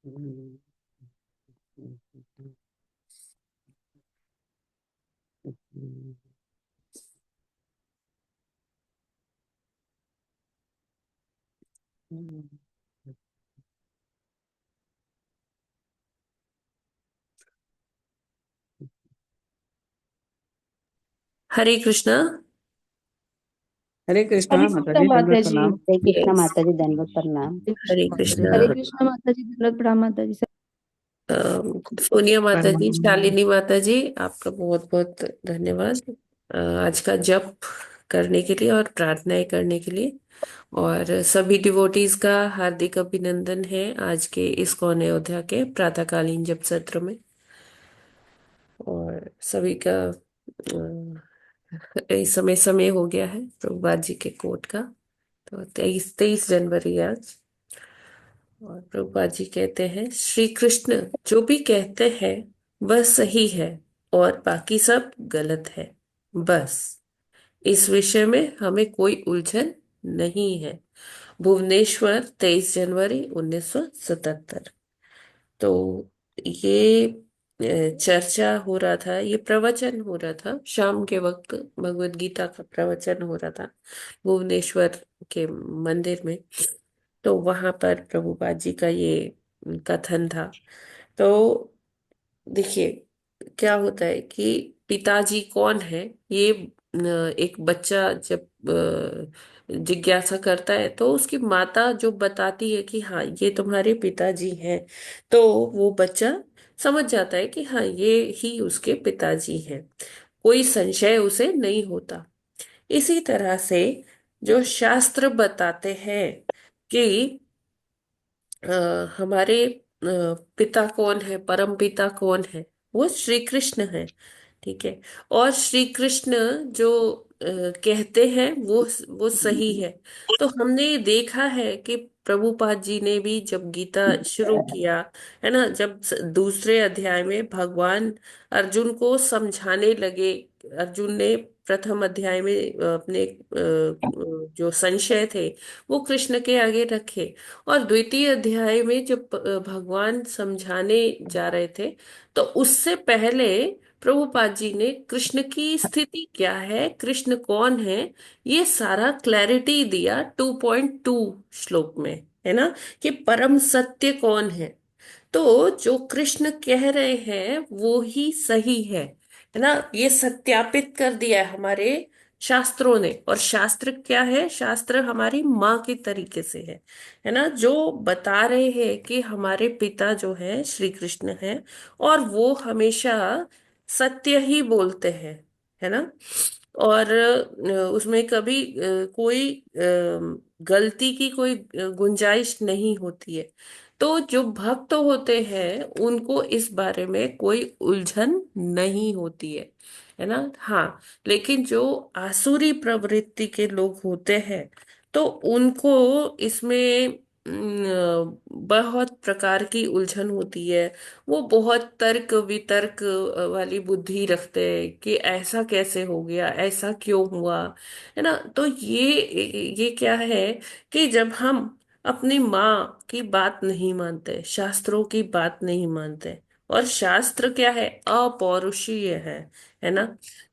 हम्म, हरे कृष्णा। हरे कृष्णा हरे माता कृष्णा जी, माता दंडवत जी। प्रणाम। हरे कृष्णा यस। माता जी, दंडवत प्रणाम। हरे हरे कृष्णा। हरे कृष्ण। कृष्णा माता जी, दंडवत प्रणाम माता जी। सोनिया माता जी, परम। शालिनी माता जी, आपका बहुत बहुत धन्यवाद आज का जप करने के लिए और प्रार्थनाएं करने के लिए। और सभी डिवोटीज का हार्दिक अभिनंदन है आज के इस्कॉन अयोध्या के प्रातःकालीन जप सत्र में। और सभी का इस समय समय हो गया है प्रभुपाद जी के कोट का। तो 23 जनवरी आज। और प्रभुपाद जी कहते हैं, श्री कृष्ण जो भी कहते हैं वह सही है और बाकी सब गलत है। बस इस विषय में हमें कोई उलझन नहीं है। भुवनेश्वर 23 जनवरी 1977। तो ये चर्चा हो रहा था, ये प्रवचन हो रहा था शाम के वक्त, भगवत गीता का प्रवचन हो रहा था भुवनेश्वर के मंदिर में। तो वहां पर प्रभुपाद जी का ये कथन था। तो देखिए, क्या होता है कि पिताजी कौन है, ये एक बच्चा जब जिज्ञासा करता है तो उसकी माता जो बताती है कि हाँ ये तुम्हारे पिताजी हैं, तो वो बच्चा समझ जाता है कि हाँ ये ही उसके पिताजी हैं। कोई संशय उसे नहीं होता। इसी तरह से जो शास्त्र बताते हैं कि हमारे पिता कौन है, परम पिता कौन है, वो श्री कृष्ण है। ठीक है। और श्री कृष्ण जो कहते हैं वो सही है। तो हमने ये देखा है कि प्रभुपाद जी ने भी जब गीता शुरू किया, है ना, जब दूसरे अध्याय में भगवान अर्जुन को समझाने लगे। अर्जुन ने प्रथम अध्याय में अपने जो संशय थे वो कृष्ण के आगे रखे। और द्वितीय अध्याय में जब भगवान समझाने जा रहे थे, तो उससे पहले प्रभुपाद जी ने कृष्ण की स्थिति क्या है, कृष्ण कौन है, ये सारा क्लैरिटी दिया 2.2 श्लोक में, है ना, कि परम सत्य कौन है। तो जो कृष्ण कह रहे हैं वो ही सही है ना, ये सत्यापित कर दिया है हमारे शास्त्रों ने। और शास्त्र क्या है, शास्त्र हमारी माँ के तरीके से है ना, जो बता रहे हैं कि हमारे पिता जो है श्री कृष्ण है, और वो हमेशा सत्य ही बोलते हैं, है ना। और उसमें कभी कोई गलती की कोई गुंजाइश नहीं होती है। तो जो भक्त होते हैं उनको इस बारे में कोई उलझन नहीं होती है ना। हाँ, लेकिन जो आसुरी प्रवृत्ति के लोग होते हैं तो उनको इसमें बहुत प्रकार की उलझन होती है। वो बहुत तर्क वितर्क वाली बुद्धि रखते हैं कि ऐसा कैसे हो गया, ऐसा क्यों हुआ, है ना। तो ये क्या है कि जब हम अपनी माँ की बात नहीं मानते, शास्त्रों की बात नहीं मानते, और शास्त्र क्या है, अपौरुषीय है ना।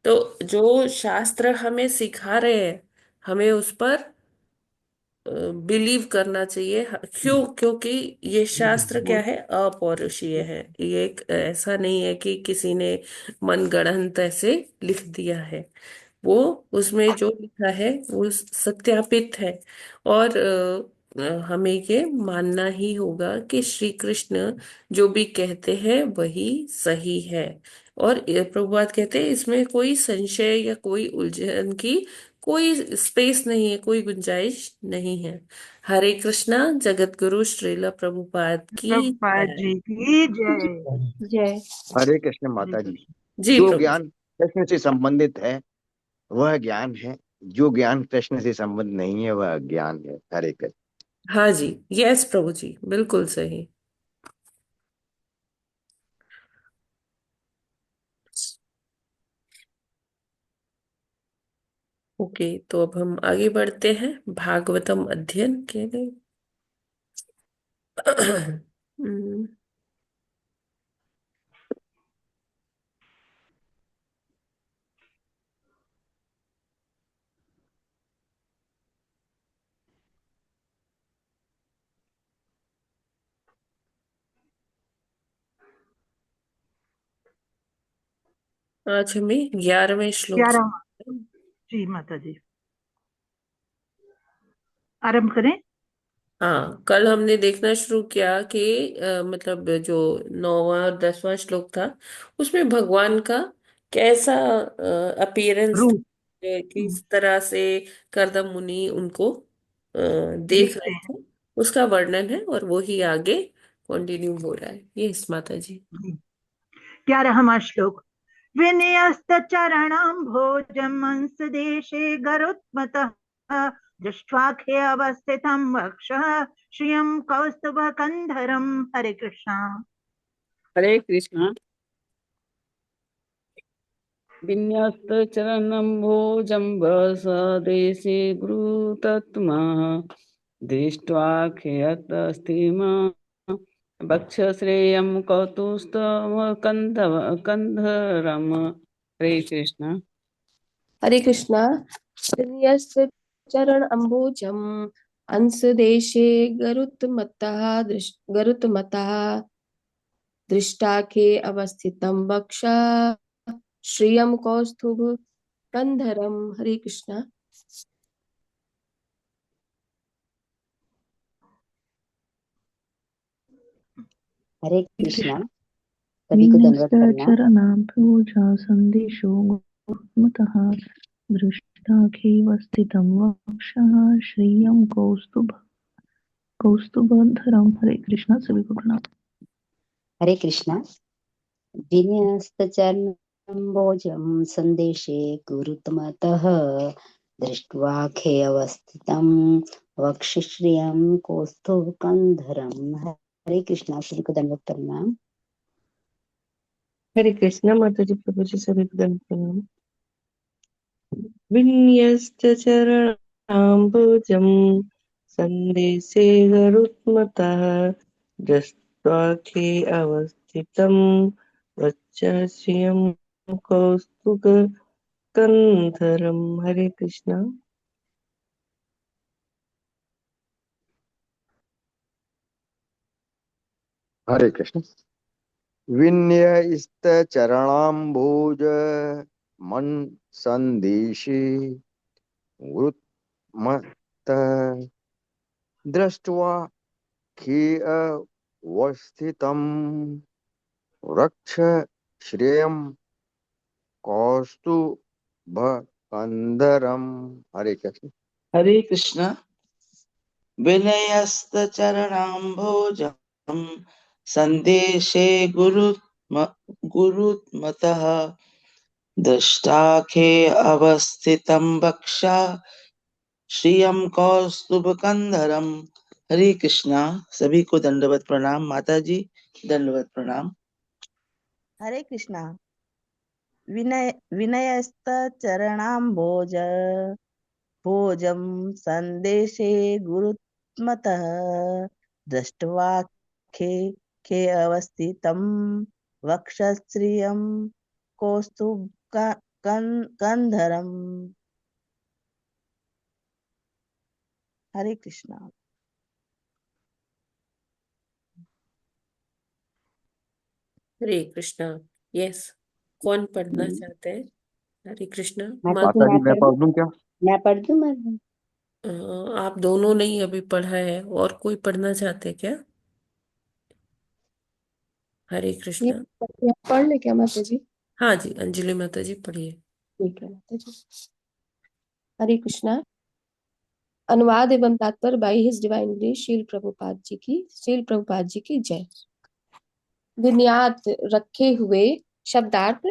तो जो शास्त्र हमें सिखा रहे हैं, हमें उस पर बिलीव करना चाहिए। क्यों? क्योंकि ये शास्त्र क्या है, अपौरुषीय है। ये एक ऐसा नहीं है कि किसी ने मनगढ़ंत ऐसे लिख दिया है। वो उसमें जो लिखा है वो सत्यापित है। और हमें ये मानना ही होगा कि श्री कृष्ण जो भी कहते हैं वही सही है। और ये प्रभुपाद कहते हैं इसमें कोई संशय या कोई उलझन की कोई स्पेस नहीं है, कोई गुंजाइश नहीं है। हरे कृष्णा। जगत गुरु श्रील प्रभुपाद की प्रभुपाद जय। जी की जय। जय। हरे कृष्ण हरे माता जी। कृष्ण। जी जो प्रभु। ज्ञान कृष्ण से संबंधित है वह ज्ञान है, जो ज्ञान कृष्ण से संबंध नहीं है वह अज्ञान है। हरे कृष्ण। हाँ जी। यस प्रभु जी, बिल्कुल सही। ओके, तो अब हम आगे बढ़ते हैं भागवतम अध्ययन के लिए। हम्म, आज हमें 11वें श्लोक से। 11। जी माता जी, आरंभ करें। हाँ, कल हमने देखना शुरू किया कि मतलब जो 9वां और 10वां श्लोक था, उसमें भगवान का कैसा अपीयरेंस था, रूप किस तरह से कर्दम मुनि उनको देख देखते रहे हैं। थे, उसका वर्णन है, और वो ही आगे कंटिन्यू हो रहा है। ये इस माता जी। 11वां श्लोक। विनयस्त चरणं भोजमंस देशे गरुत्मतः दृष्ट्वाखे अवस्थितं वक्षः श्रियं कौस्तुभकन्धरं। हरे कृष्णा। हरे कृष्णा। विन्यस्तचरणम्भोजम्बसदेशे गुरुतत्मः दृष्ट्वाख्यतस्थिमा वक्षश्रेयं कौतुस्तमकन्धरम्। हरे कृष्णा। हरे कृष्णा। यस्य चरण अम्बुजम् अंस देशे गरुत्मतः दृष्टाखे अवस्थितं वक्षा श्रियं कौस्तुभ कंधरम। हरे कृष्णा। हरे कृष्णा। सभी को दंडवत प्रणाम। विन्यस्तचरणाम्भोजा सन्दिशो गुरुत्मतः दृष्टाखेव वक्षः श्रियं कौस्तुभधरम्। हरे कृष्णा। सभी को प्रणाम। हरे कृष्णा। विन्यस्तचरणम्भोजं सन्देशे गुरुत्मतः दृष्ट्वाखे अवस्थितं वक्षश्रियं कौस्तुभकन्धरम्। हरे कृष्णा। सभी को दंडवत प्रणाम। हरे कृष्णा माता जी, प्रभु जी, सभी को दंड प्रणाम। विन्यस्तचरणाम्बुजं सन्देशे गरुत्मतः दृष्ट्वाखे अवस्थितं वक्षस्यं कौस्तुभकन्धरम्। हरे कृष्णा। हरे कृष्ण। विन्यस्त चरणाम्बोज मन संदेशे गुरुत्मत दृष्ट्वा खेअवस्थितं वृक्ष श्रेयं कौस्तुभकन्धरम्। हरे कृष्ण। हरे कृष्ण। विनयस्तचरणाम्भोजं सन्देशे गुरुत्मतः दृष्टाखे अवस्थितं वक्षा श्रियं कौस्तुभकन्धरम्। हरे कृष्णा। सभी को दंडवत प्रणाम। माता जी, दंडवत प्रणाम। हरे कृष्णा। विनयस्त चरणाम्भोज भोजं संदेशे गुरुत्मतः दृष्ट्वा खे खे अवस्थितं वक्षश्रियं कौस्तुभकन्धरम्। हरे कृष्णा। हरे कृष्णा। यस, कौन पढ़ना चाहते हैं? हरे कृष्णा। माता जी माता जी मैं मैं पढ़ दूं। पढ़ दूं क्या? मैं पढ़ दूं मैं। अ, आप दोनों नहीं अभी पढ़ा है, और कोई पढ़ना चाहते हैं क्या? हरे ये कृष्णा। ये पढ़ ले क्या माता जी? हाँ जी, अंजलि माता जी पढ़िए। ठीक है माता जी। हरे कृष्णा। अनुवाद एवं तात्पर्य by his divine grace Srila Prabhupada ji की जय। विन्यात रखे हुए शब्दार्थ।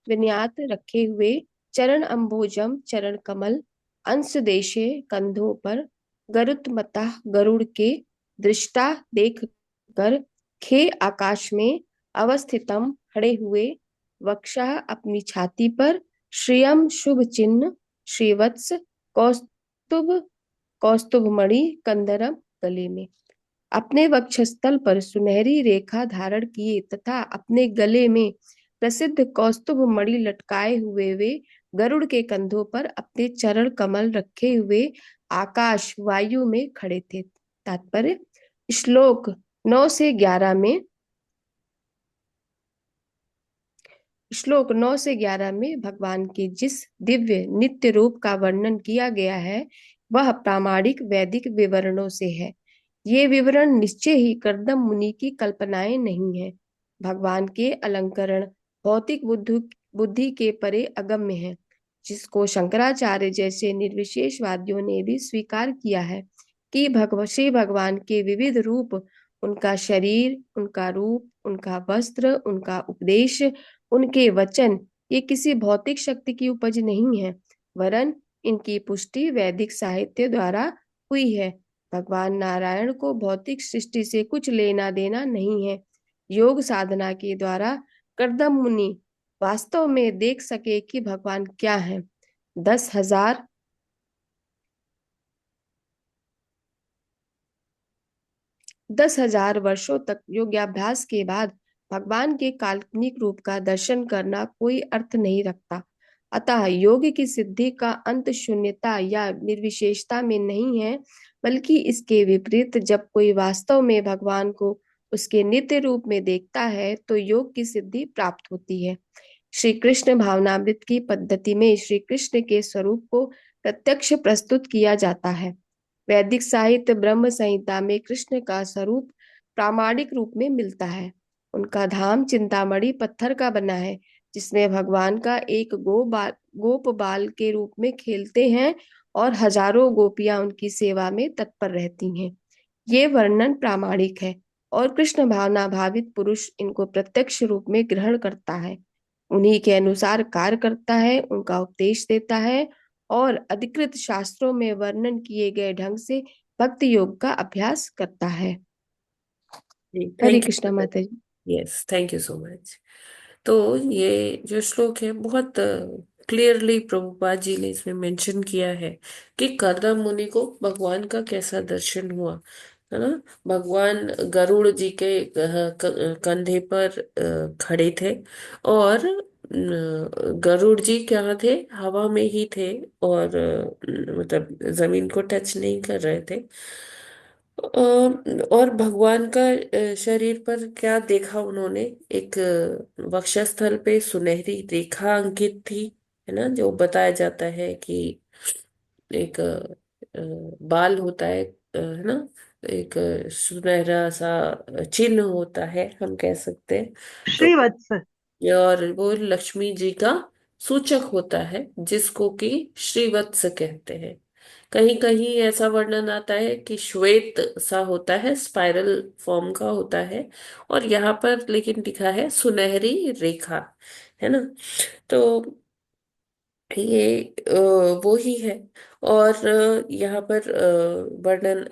विन्यात रखे हुए चरण अम्बोजम चरण कमल अंश देशे कंधों पर गरुत्मता गरुड़ के दृष्टा देख कर खे आकाश में अवस्थितम खड़े हुए वक्षः अपनी छाती पर श्रियम शुभ चिन्ह श्रीवत्स कौस्तुभ कौस्तुभमणि कंदरम गले में। अपने वक्षस्थल पर सुनहरी रेखा धारण किए तथा अपने गले में प्रसिद्ध कौस्तुभ मणि लटकाए हुए वे गरुड़ के कंधों पर अपने चरण कमल रखे हुए आकाश वायु में खड़े थे। तात्पर्य, श्लोक 9 से 11 में भगवान के जिस दिव्य नित्य रूप का वर्णन किया गया है वह प्रामाणिक वैदिक विवरणों से है। ये विवरण निश्चय ही कर्दम मुनि की कल्पनाएं नहीं है। भगवान के अलंकरण भौतिक बुद्धि के परे अगम्य है, जिसको शंकराचार्य जैसे निर्विशेषवादियों ने भी स्वीकार किया है कि श्री भगवान के विविध रूप, उनका शरीर, उनका रूप, उनका वस्त्र, उनका उपदेश, उनके वचन, ये किसी भौतिक शक्ति की उपज नहीं है, वरन इनकी पुष्टि वैदिक साहित्य द्वारा हुई है। भगवान नारायण को भौतिक सृष्टि से कुछ लेना देना नहीं है। योग साधना के द्वारा कर्दम मुनि वास्तव में देख सके कि भगवान क्या है। 10,000 वर्षों तक योगाभ्यास के बाद भगवान के काल्पनिक रूप का दर्शन करना कोई अर्थ नहीं रखता। अतः योग की सिद्धि का अंत शून्यता या निर्विशेषता में नहीं है, बल्कि इसके विपरीत जब कोई वास्तव में भगवान को उसके नित्य रूप में देखता है तो योग की सिद्धि प्राप्त होती है। श्री कृष्ण भावनामृत की पद्धति में श्री कृष्ण के स्वरूप को प्रत्यक्ष प्रस्तुत किया जाता है। वैदिक साहित्य ब्रह्म संहिता में कृष्ण का स्वरूप प्रामाणिक रूप में मिलता है। उनका धाम चिंतामणि पत्थर का बना है, जिसमें भगवान का एक गोप बाल के रूप में खेलते हैं और हजारों गोपियां उनकी सेवा में तत्पर रहती हैं। ये वर्णन प्रामाणिक है और कृष्ण भावना भावित पुरुष इनको प्रत्यक्ष रूप में ग्रहण करता है, उन्हीं के अनुसार कार्य करता है, उनका उपदेश देता है और अधिकृत शास्त्रों में वर्णन किए गए ढंग से भक्ति योग का अभ्यास करता है। जी, हरे थैंक कृष्णा यू। माता जी। Yes, thank you so much. तो ये जो श्लोक है बहुत क्लियरली प्रभुपाद जी ने इसमें मेंशन किया है कि कर्दम मुनि को भगवान का कैसा दर्शन हुआ, है ना। भगवान गरुड़ जी के कंधे पर खड़े थे और गरुड़ जी क्या थे, हवा में ही थे और मतलब जमीन को टच नहीं कर रहे थे। और भगवान का शरीर पर क्या देखा उन्होंने, एक वक्षस्थल पे सुनहरी रेखा अंकित थी, है ना, जो बताया जाता है कि एक बाल होता है ना, एक सुनहरा सा चिन्ह होता है, हम कह सकते हैं। तो श्रीवत्स। और वो लक्ष्मी जी का सूचक होता है, जिसको कि श्रीवत्स कहते हैं। कहीं कहीं ऐसा वर्णन आता है कि श्वेत सा होता है, स्पाइरल फॉर्म का होता है, और यहाँ पर लेकिन लिखा है सुनहरी रेखा, है ना। तो ये वो ही है। और यहाँ पर वर्णन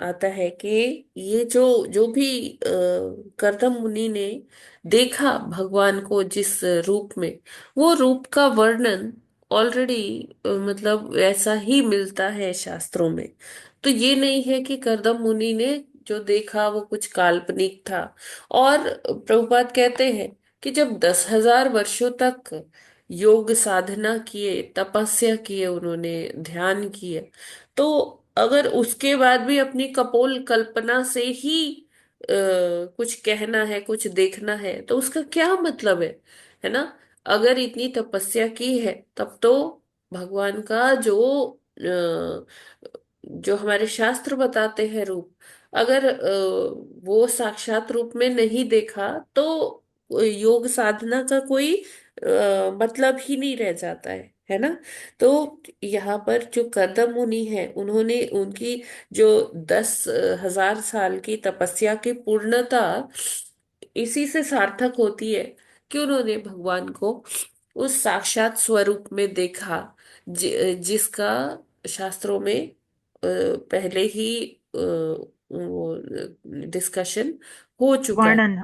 आता है कि ये जो जो भी कर्दम मुनि ने देखा भगवान को जिस रूप में, वो रूप का वर्णन ऑलरेडी मतलब वैसा ही मिलता है शास्त्रों में। तो ये नहीं है कि कर्दम मुनि ने जो देखा वो कुछ काल्पनिक था। और प्रभुपाद कहते हैं कि जब 10,000 वर्षों तक योग साधना किए, तपस्या किए, उन्होंने ध्यान किए, तो अगर उसके बाद भी अपनी कपोल कल्पना से ही कुछ कहना है, कुछ देखना है, तो उसका क्या मतलब है ना। अगर इतनी तपस्या की है तब तो भगवान का जो हमारे शास्त्र बताते हैं रूप, अगर वो साक्षात रूप में नहीं देखा तो योग साधना का कोई मतलब ही नहीं रह जाता है ना। तो यहाँ पर जो कर्दम मुनि है, उन्होंने उनकी जो 10,000 साल की तपस्या की पूर्णता इसी से सार्थक होती है कि उन्होंने भगवान को उस साक्षात स्वरूप में देखा, जिसका शास्त्रों में पहले ही वो डिस्कशन हो चुका वर्णन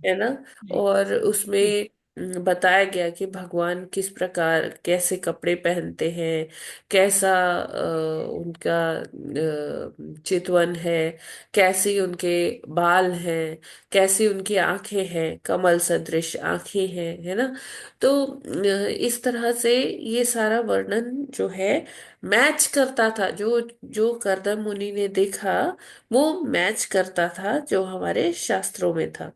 है ना। और उसमें बताया गया कि भगवान किस प्रकार कैसे कपड़े पहनते हैं, कैसा उनका चितवन है, कैसी उनके बाल हैं, कैसी उनकी आंखें हैं, कमल सदृश आंखें हैं, है ना। तो इस तरह से ये सारा वर्णन जो है मैच करता था, जो जो करदम मुनि ने देखा वो मैच करता था जो हमारे शास्त्रों में था।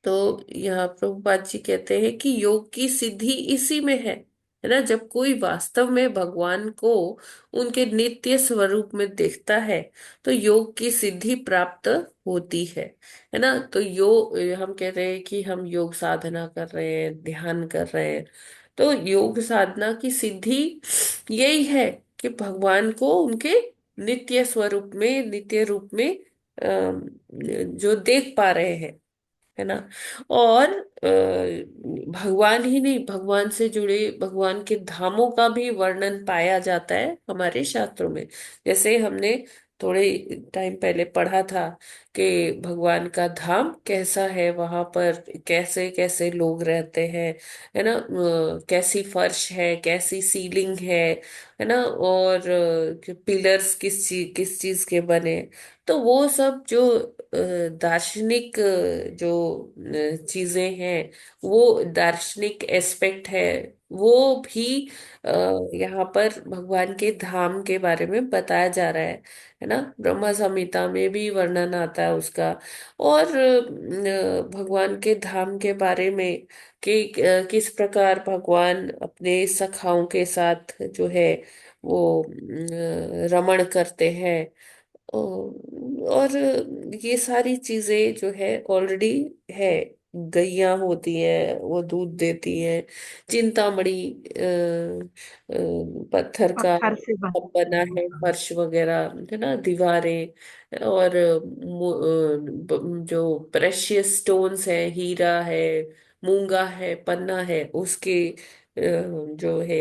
तो यहाँ प्रभुपाद जी कहते हैं कि योग की सिद्धि इसी में है ना। जब कोई वास्तव में भगवान को उनके नित्य स्वरूप में देखता है तो योग की सिद्धि प्राप्त होती है ना। तो योग, हम कहते हैं कि हम योग साधना कर रहे हैं, ध्यान कर रहे हैं, तो योग साधना की सिद्धि यही है कि भगवान को उनके नित्य स्वरूप में, नित्य रूप में जो देख पा रहे हैं, है ना। और भगवान ही नहीं, भगवान से जुड़े भगवान के धामों का भी वर्णन पाया जाता है हमारे शास्त्रों में। जैसे हमने थोड़े टाइम पहले पढ़ा था कि भगवान का धाम कैसा है, वहां पर कैसे कैसे लोग रहते हैं, है ना। कैसी फर्श है, कैसी सीलिंग है ना। और पिलर्स किस चीज के बने। तो वो सब जो दार्शनिक जो चीजें हैं, वो दार्शनिक एस्पेक्ट है, वो भी अ, यहाँ पर भगवान के धाम के बारे में बताया जा रहा है ना। ब्रह्मा संहिता में भी वर्णन आता है उसका। और भगवान के धाम के बारे में कि किस प्रकार भगवान अपने सखाओं के साथ जो है वो रमण करते हैं। और ये सारी चीजें जो है ऑलरेडी है। गैया होती है, वो दूध देती है। चिंतामणि पत्थर का पत्थर से सब बना है, फर्श वगैरह, है ना, दीवारें। और जो प्रेशियस स्टोन्स है, हीरा है, मूंगा है, पन्ना है, उसके जो है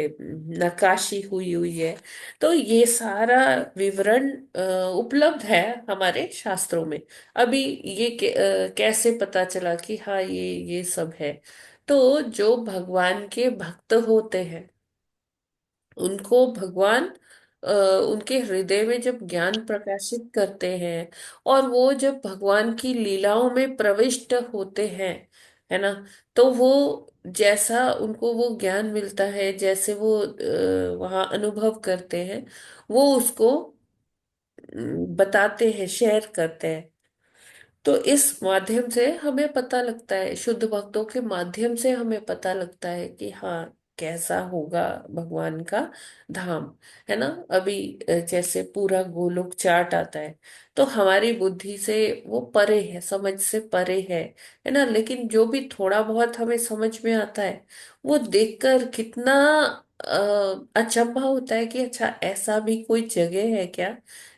नक्काशी हुई हुई है। तो ये सारा विवरण उपलब्ध है हमारे शास्त्रों में। अभी ये कैसे पता चला कि हाँ ये सब है। तो जो भगवान के भक्त होते हैं उनको भगवान अ, उनके हृदय में जब ज्ञान प्रकाशित करते हैं, और वो जब भगवान की लीलाओं में प्रविष्ट होते हैं, है ना, तो वो जैसा उनको वो ज्ञान मिलता है, जैसे वो वहाँ अनुभव करते हैं, वो उसको बताते हैं, शेयर करते हैं। तो इस माध्यम से हमें पता लगता है, शुद्ध भक्तों के माध्यम से हमें पता लगता है कि हाँ कैसा होगा भगवान का धाम, है ना। अभी जैसे पूरा गोलोक चार्ट आता है तो हमारी बुद्धि से वो परे है, समझ से परे है ना। लेकिन जो भी थोड़ा बहुत हमें समझ में आता है वो देखकर कितना अचंभा होता है कि अच्छा ऐसा भी कोई जगह है क्या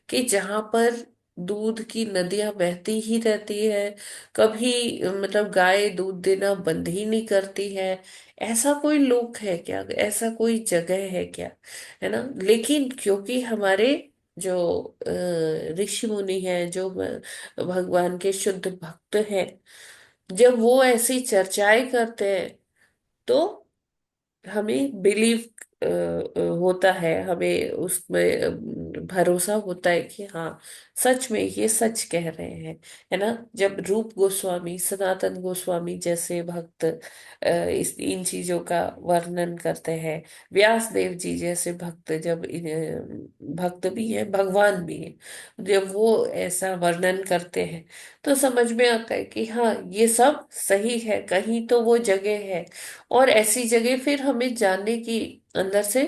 कि जहां पर दूध की नदियां बहती ही रहती है, कभी मतलब गाय दूध देना बंद ही नहीं करती है। ऐसा कोई लोक है क्या, ऐसा कोई जगह है क्या, है ना। लेकिन क्योंकि हमारे जो ऋषि मुनि हैं, जो भगवान के शुद्ध भक्त हैं, जब वो ऐसी चर्चाएं करते हैं तो हमें बिलीव होता है, हमें उसमें भरोसा होता है कि हाँ सच में ये सच कह रहे हैं, है ना। जब रूप गोस्वामी, सनातन गोस्वामी जैसे भक्त इस इन चीजों का वर्णन करते हैं, व्यास देव जी जैसे भक्त जब भक्त भी हैं, भगवान भी हैं, जब वो ऐसा वर्णन करते हैं तो समझ में आता है कि हाँ ये सब सही है, कहीं तो वो जगह है। और ऐसी जगह फिर हमें जानने की अंदर से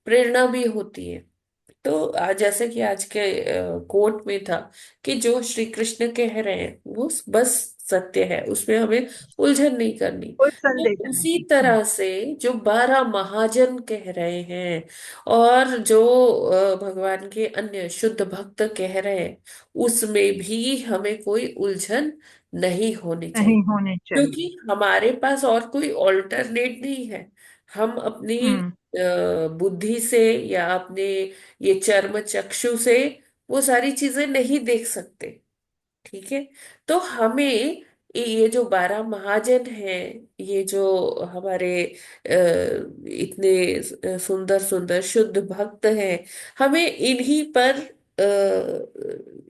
प्रेरणा भी होती है। तो आज जैसे कि आज के कोर्ट में था कि जो श्री कृष्ण कह रहे हैं वो बस सत्य है, उसमें हमें उलझन नहीं करनी। कोई तो संदेह उसी नहीं। तरह से जो 12 महाजन कह रहे हैं और जो भगवान के अन्य शुद्ध भक्त कह रहे हैं, उसमें भी हमें कोई उलझन नहीं होनी चाहिए, नहीं होने क्योंकि चाहिए। हमारे पास और कोई ऑल्टरनेट नहीं है। हम अपनी हम्म। बुद्धि से या अपने ये चर्म चक्षु से वो सारी चीजें नहीं देख सकते, ठीक है। तो हमें ये जो 12 महाजन हैं, ये जो हमारे इतने सुंदर सुंदर शुद्ध भक्त हैं, हमें इन्हीं पर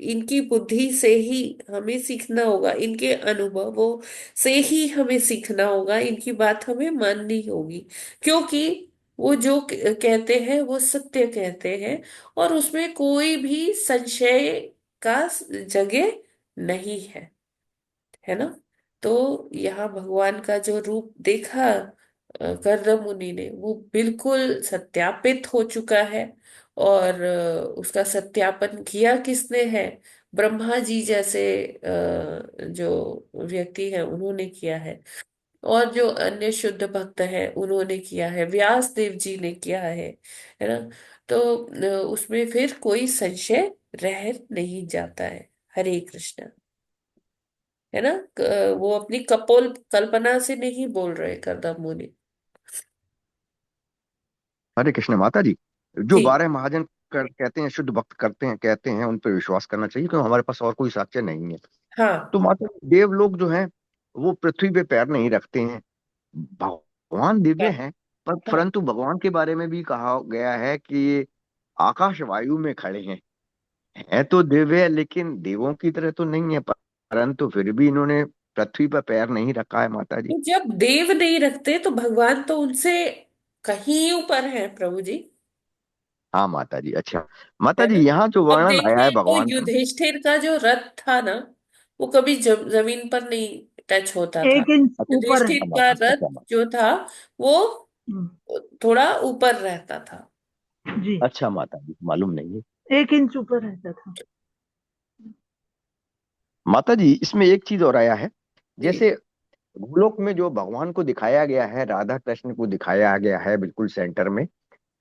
इनकी बुद्धि से ही हमें सीखना होगा, इनके अनुभवों से ही हमें सीखना होगा, इनकी बात हमें माननी होगी, क्योंकि वो जो कहते हैं वो सत्य कहते हैं, और उसमें कोई भी संशय का जगह नहीं है ना। तो यहाँ भगवान का जो रूप देखा कर्दम मुनि ने, वो बिल्कुल सत्यापित हो चुका है। और उसका सत्यापन किया किसने है? ब्रह्मा जी जैसे जो व्यक्ति हैं उन्होंने किया है, और जो अन्य शुद्ध भक्त हैं उन्होंने किया है, व्यास देव जी ने किया है ना। तो उसमें फिर कोई संशय रह नहीं जाता है। हरे कृष्ण, है ना। वो अपनी कपोल कल्पना से नहीं बोल रहे करदम मुनि। हरे कृष्ण माता जी। जो जी 12 महाजन कहते हैं, शुद्ध भक्त करते हैं, कहते हैं, उन पर विश्वास करना चाहिए, क्योंकि हमारे पास और कोई साक्ष्य नहीं है। हाँ तो माता जी, देव लोग जो हैं वो पृथ्वी पे पैर नहीं रखते हैं। भगवान दिव्य हाँ हैं, पर हाँ। परंतु भगवान के बारे में भी कहा गया है कि ये आकाश वायु में खड़े हैं। है तो दिव्य, लेकिन देवों की तरह तो नहीं है, परंतु फिर भी इन्होंने पृथ्वी पर पैर नहीं रखा है माता जी। तो जब देव नहीं रखते तो भगवान तो उनसे कहीं ऊपर है प्रभु जी, हाँ माता जी। अच्छा माता है जी, ना। यहाँ जो अब वर्णन आया है देखिए, वो भगवान का। युधिष्ठिर का जो रथ था ना, वो कभी जमीन पर नहीं टच होता था। 1 इंच ऊपर है। युधिष्ठिर अच्छा का माता जी, रथ अच्छा माता जो था वो हम्म, थोड़ा ऊपर रहता था। जी, अच्छा माता जी, मालूम नहीं है। 1 इंच ऊपर रहता था। माता जी, इसमें एक चीज और आया है। जी जैसे गोलोक में जो भगवान को दिखाया गया है, राधा कृष्ण को दिखाया गया है बिल्कुल सेंटर में।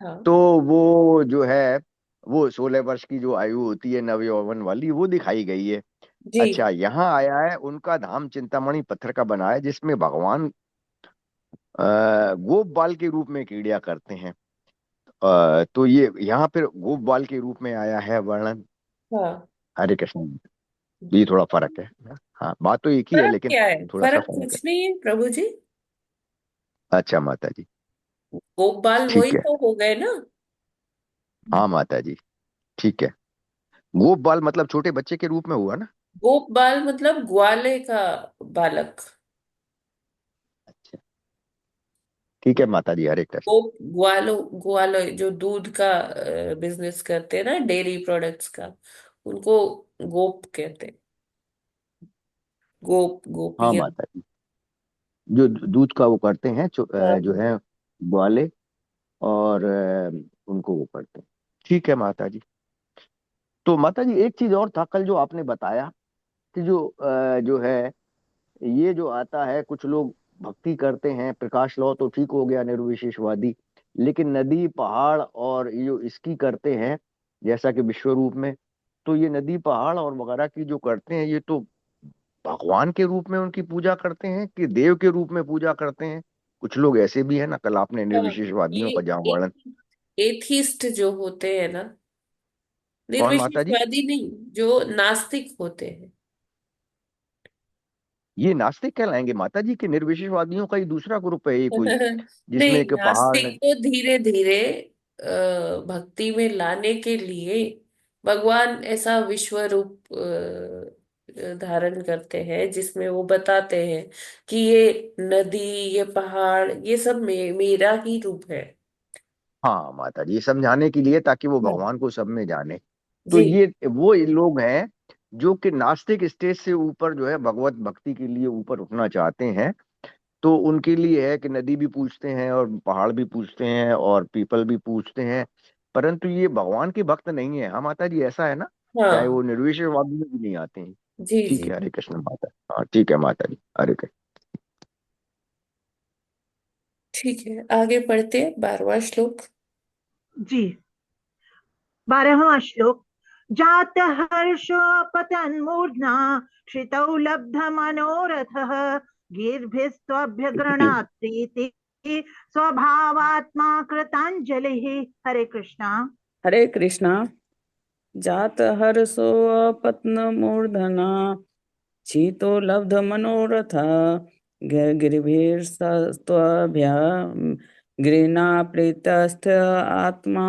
हाँ। तो वो जो है, वो 16 वर्ष की जो आयु होती है नव यौवन वाली, वो दिखाई गई है। जी अच्छा, यहाँ आया है उनका धाम चिंतामणि पत्थर का बना है, जिसमें भगवान गोप बाल के रूप में क्रीड़ा करते हैं। तो ये यहाँ फिर गोप बाल के रूप में आया है वर्णन। हाँ। हरे कृष्ण। ये थोड़ा फर्क है। हाँ, बात तो एक ही है, फर्क लेकिन क्या है? थोड़ा सा फर्क फर्क है। कुछ नहीं है प्रभु जी। अच्छा माता जी। गोपाल वही ठीक है। तो हो गए ना। हाँ माता जी, ठीक है। गोप बाल मतलब छोटे बच्चे के रूप में हुआ ना। गोप बाल मतलब ग्वाले का बालक। अच्छा, ठीक है माता जी, हरे कृष्ण। गोप ग्वालो, ग्वालो जो दूध का बिजनेस करते हैं ना, डेयरी प्रोडक्ट्स का, उनको गोप कहते हैं। गोप हाँ गोपियां। माता जी, जो दूध का वो करते हैं, हाँ जो है ग्वाले, और उनको वो करते हैं। ठीक है माता जी। तो माता जी, एक चीज और था कल जो आपने बताया कि जो है, ये जो आता है, कुछ लोग भक्ति करते हैं, प्रकाश लो तो ठीक हो गया निर्विशेषवादी, लेकिन नदी पहाड़ और ये जो इसकी करते हैं, जैसा कि विश्व रूप में, तो ये नदी पहाड़ और वगैरह की जो करते हैं, ये तो भगवान के रूप में उनकी पूजा करते हैं कि देव के रूप में पूजा करते हैं? कुछ लोग ऐसे भी है ना, कल आपने हाँ। निर्विशेषवादियों का जहाँ ये वर्णन। एथीस्ट जो होते हैं ना, कौन माता जी? निर्विशेषवादी नहीं, जो नास्तिक होते हैं। ये नास्तिक कहलाएंगे माता जी, कि निर्विशेषवादियों का ही दूसरा ग्रुप है ये कोई, जिसमें नहीं, एक पहाड़ नास्तिक को धीरे धीरे भक्ति में लाने के लिए भगवान ऐसा विश्व रूप धारण करते हैं, जिसमें वो बताते हैं कि ये नदी, ये पहाड़, ये सब मेरा ही रूप है। हाँ माता जी, ये समझाने के लिए, ताकि वो हाँ भगवान को सब में जाने। तो जी। ये वो लोग हैं जो कि नास्तिक स्टेज से ऊपर जो है भगवत भक्ति के लिए ऊपर उठना चाहते हैं। तो उनके लिए है कि नदी भी पूजते हैं और पहाड़ भी पूजते हैं और पीपल भी पूजते हैं, परंतु ये भगवान के भक्त नहीं है। हाँ माता जी, ऐसा है ना। चाहे हाँ वो निर्विशेषवादी में भी नहीं आते हैं। जी ठीक जी। है, हरे कृष्ण माता। हाँ ठीक है माता जी, हरे कृष्ण। ठीक है, आगे बढ़ते हैं। 12वां श्लोक। जी, 12वां श्लोक। जात हर्षोपतन मूर्ध्ना क्षितौ लब्ध मनोरथः गीर्भिस्त्वभ्यगृणात् प्रीति स्वभावात्मा कृतांजलिः। हरे कृष्णा। हरे कृष्णा। जात हर्षोपत्न मूर्धना चीतो लब्ध मनोरथ गिरिभिर्स्तभ्य गिरिना प्रीतस्थ आत्मा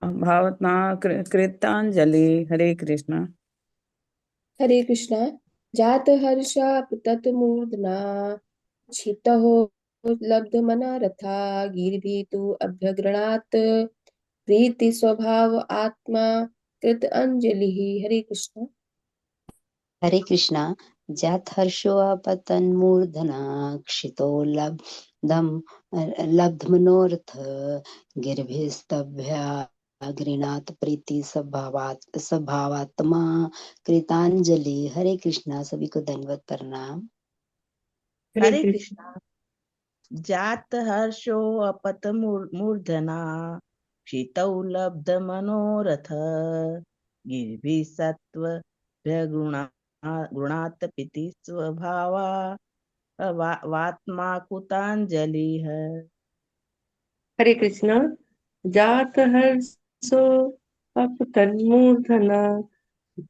भावना कृतांजलि। हरे कृष्णा। हरे कृष्णा। जात हर्ष तत मूर्धना क्षितः लब्ध मना रथा गिरभि तु अभ्यग्रणात् प्रीति स्वभाव आत्मा कृत अंजलि। हरे कृष्णा। हरे कृष्णा। जात हर्षो अपतन मूर्धना क्षितो लब्ध मनोरथ गिरभिस्तभ्या गृणात प्रीति स्वभावात्मा कृतांजलि। हरे कृष्णा। सभी को दंडवत प्रणाम। हरे कृष्णा। जात हर्षो अपत मूर्धना क्षितौ लब्ध मनोरथ गिरिभिः सत्व गुणात् पिति स्वभावा वात्मा कुतांजलि है। हरे कृष्णा। जात हर्षो अप तन्मूर्धना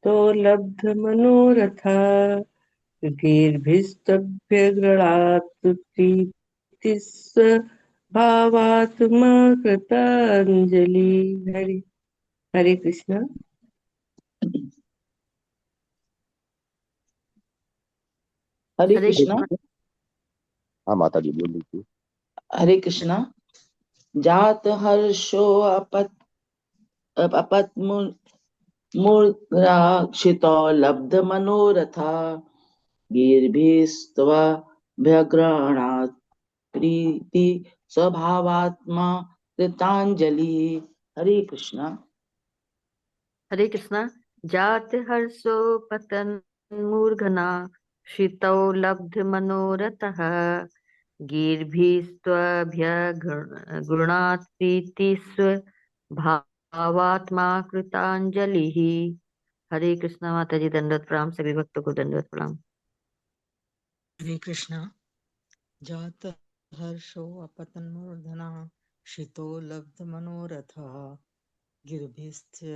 तो लब्ध मनोरथा गीर्भिस्तभ्य गृणात् प्रीतिस्व भावात्मा कृतांजलि। हरे हरे कृष्णा। हरे हरे कृष्णा। कृष्णा। हाँ माता जी बोल लीजिए। हरे कृष्णा। जात हर्षो अपत मूर्धराक्षितो लब्ध मनोरथा गिरिभिस्त्वभ्यग्रणात् प्रीति स्वभावात्मा कृतांजलि। हरे कृष्णा। हरे कृष्णा। जात हर्षो पतन मूर्धना क्षितौ लब्ध मनोरथः गीर्भिस्त्वभ्यगृणात् प्रीतिस्व भावात्मा कृतांजलिः। हरे कृष्णा। माता जी दंडवत प्रणाम। सभी भक्तों को दंडवत प्रणाम। हरे कृष्णा। जात हर्षो अपतन्मूर्धना क्षितो लब्ध मनोरथः गिर्भिस्थ्य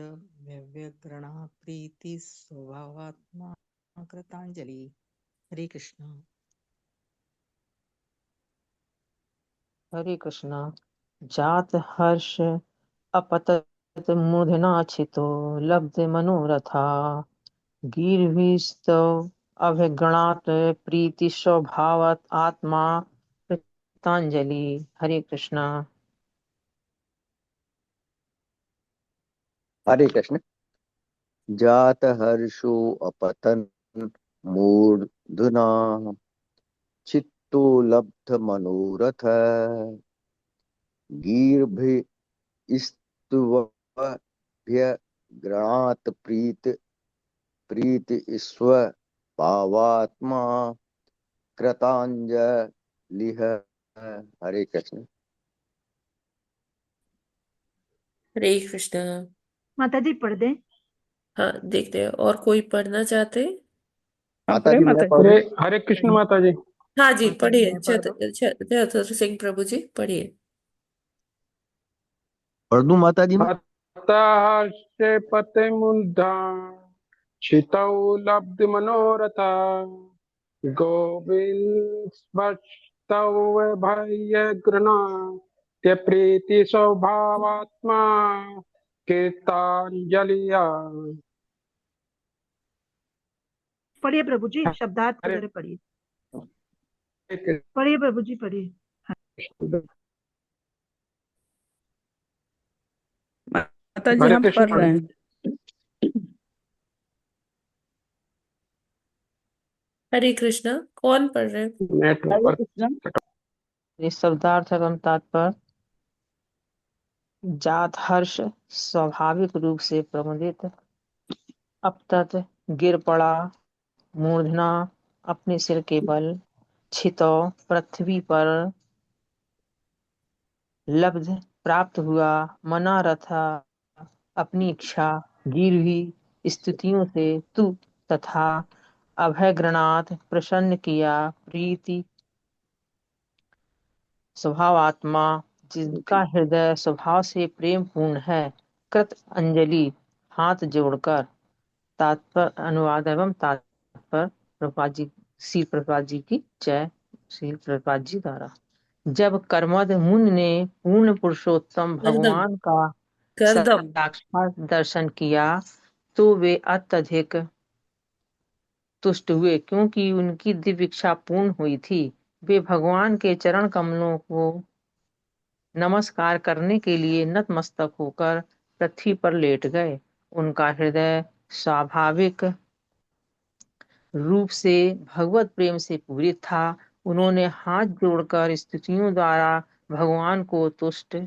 व्यग्रणा प्रीति स्वभावात्मा कृतांजलि। हरे कृष्णा। हरे कृष्णा। जात हर्ष अपतत मूर्धनाक्षितो लब्ध मनोरथा गीर्भिस्तव अभिगणात् प्रीति स्वभावत आत्मा कृतांजलि। हरे कृष्णा। हरे कृष्ण। जात हर्षो अपतन मूर्धना चित्तो लब्ध मनोरथ गीर्भिस्तभ्य गृणात प्रीत ईश्व भावात्मा कृतांजलि। हरे कृष्ण। हरे कृष्णा। माता जी पढ़ दें। हाँ देखते हैं और कोई पढ़ना चाहते? माता जी मैं हरे पढ़ूं? हरे कृष्ण माता जी। हाँ जी माता जी पढ़िए। मैं पढ़ दूं। चतुर सिंह प्रभु जी पढ़िए। पढ़ दूं माता जी मैं? अतः से पते मुंदा क्षितौ लब्ध मनोरथा गोविंद स्पष्टौ भय गृणा ते प्रीति स्वभावात्मा कीर्तांजलिया। पढ़िए प्रभु जी, शब्दार्थ हरे वगैरह पढ़िए। पढ़िए प्रभु जी पढ़िए। माता जी हरे हम कृष्ण पढ़ रहे हैं। हरे कृष्णा। कौन पढ़ रहे हैं? हरे नेटवर्क कृष्णा। ये शब्दार्थ एवं तात्पर्य। जात हर्ष स्वाभाविक रूप से प्रमुदित अपतत गिर पड़ा मूर्धना अपने सिर के बल छितो पृथ्वी पर लब्ध प्राप्त हुआ मना रथा अपनी इच्छा गिरवी स्तुतियों से तू तथा अभयग्रणात प्रसन्न किया प्रीति स्वभावात्मा जिनका हृदय स्वभाव से प्रेम पूर्ण है कृत अंजलि हाथ जोड़कर। तात्पर्य अनुवाद एवं तात्पर्य। पर प्रभुपाद जी, श्री प्रभुपाद जी की जय। श्री प्रभुपाद जी द्वारा जब कर्मद मुनि ने पूर्ण पुरुषोत्तम करदम भगवान का करदम साक्षात दर्शन किया तो वे अत्यधिक तुष्ट हुए, क्योंकि उनकी दिव्य इच्छा पूर्ण हुई थी। वे भगवान के चरण कमलों को नमस्कार करने के लिए नतमस्तक होकर पृथ्वी पर लेट गए। उनका हृदय स्वाभाविक रूप से भगवत प्रेम से पूरित था। उन्होंने हाथ जोड़कर स्तुतियों द्वारा भगवान को तुष्ट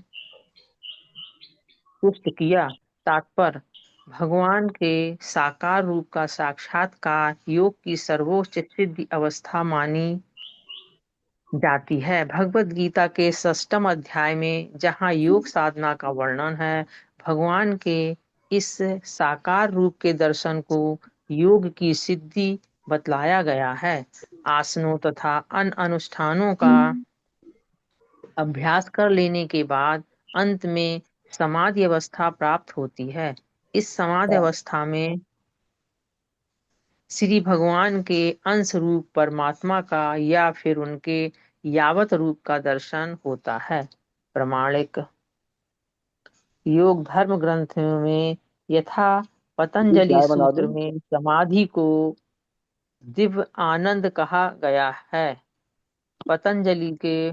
किया। तात्पर्य, भगवान के साकार रूप का साक्षात्कार योग की सर्वोच्च सिद्धि अवस्था मानी जाती है। भगवत गीता के 6वें अध्याय में जहाँ योग साधना का वर्णन है, भगवान के इस साकार रूप के दर्शन को योग की सिद्धि बतलाया गया है। आसनों तथा अन्य अनुष्ठानों का अभ्यास कर लेने के बाद अंत में समाधि अवस्था प्राप्त होती है। इस समाधि अवस्था में श्री भगवान के अंश रूप परमात्मा का या फिर उनके यावत रूप का दर्शन होता है। प्रमाणिक योग धर्म ग्रंथों में यथा जी पतंजलि चाय बना सूत्र दूं? में समाधि को दिव्य आनंद कहा गया है। पतंजलि के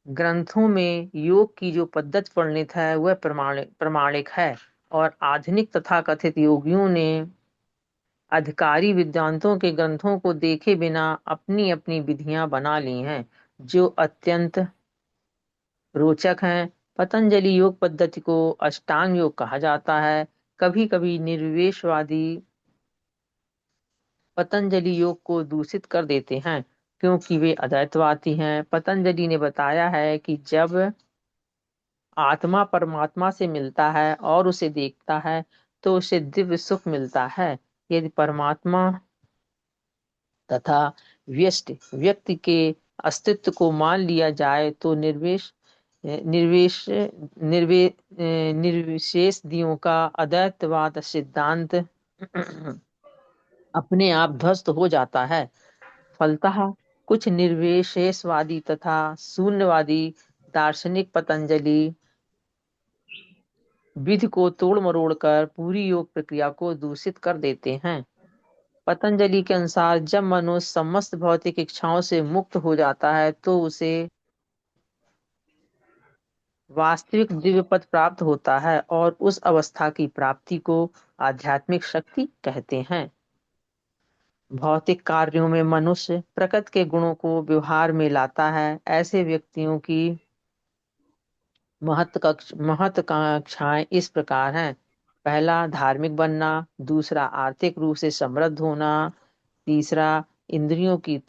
ग्रंथों में योग की जो पद्धति वर्णित है वह प्रमाणिक है, और आधुनिक तथा कथित योगियों ने अधिकारी वेदांतों के ग्रंथों को देखे बिना अपनी अपनी विधियां बना ली हैं, जो अत्यंत रोचक हैं। पतंजलि योग पद्धति को अष्टांग योग कहा जाता है। कभी कभी निर्विशेषवादी पतंजलि योग को दूषित कर देते हैं, क्योंकि वे अद्वैतवादी हैं। पतंजलि ने बताया है कि जब आत्मा परमात्मा से मिलता है और उसे देखता है तो उसे दिव्य सुख मिलता है। यदि परमात्मा तथा व्यक्ति के अस्तित्व को मान लिया जाए तो निर्वेश निर्वे निर्विशेष दियों का अद्वैतवाद सिद्धांत अपने आप ध्वस्त हो जाता है। फलतः कुछ निर्विशेषवादी तथा शून्यवादी दार्शनिक पतंजलि विधि को तोड़ मरोड़ कर पूरी योग प्रक्रिया को दूषित कर देते हैं। पतंजलि के अनुसार जब मनुष्य समस्त भौतिक इच्छाओं से मुक्त हो जाता है तो उसे वास्तविक दिव्य पद प्राप्त होता है, और उस अवस्था की प्राप्ति को आध्यात्मिक शक्ति कहते हैं। भौतिक कार्यों में मनुष्य प्रकृति के गुणों को व्यवहार में लाता है। ऐसे व्यक्तियों की महत्वाकांक्षाएं इस प्रकार हैं। पहला, धार्मिक बनना। दूसरा, आर्थिक रूप से समृद्ध होना। तीसरा, इंद्रियों की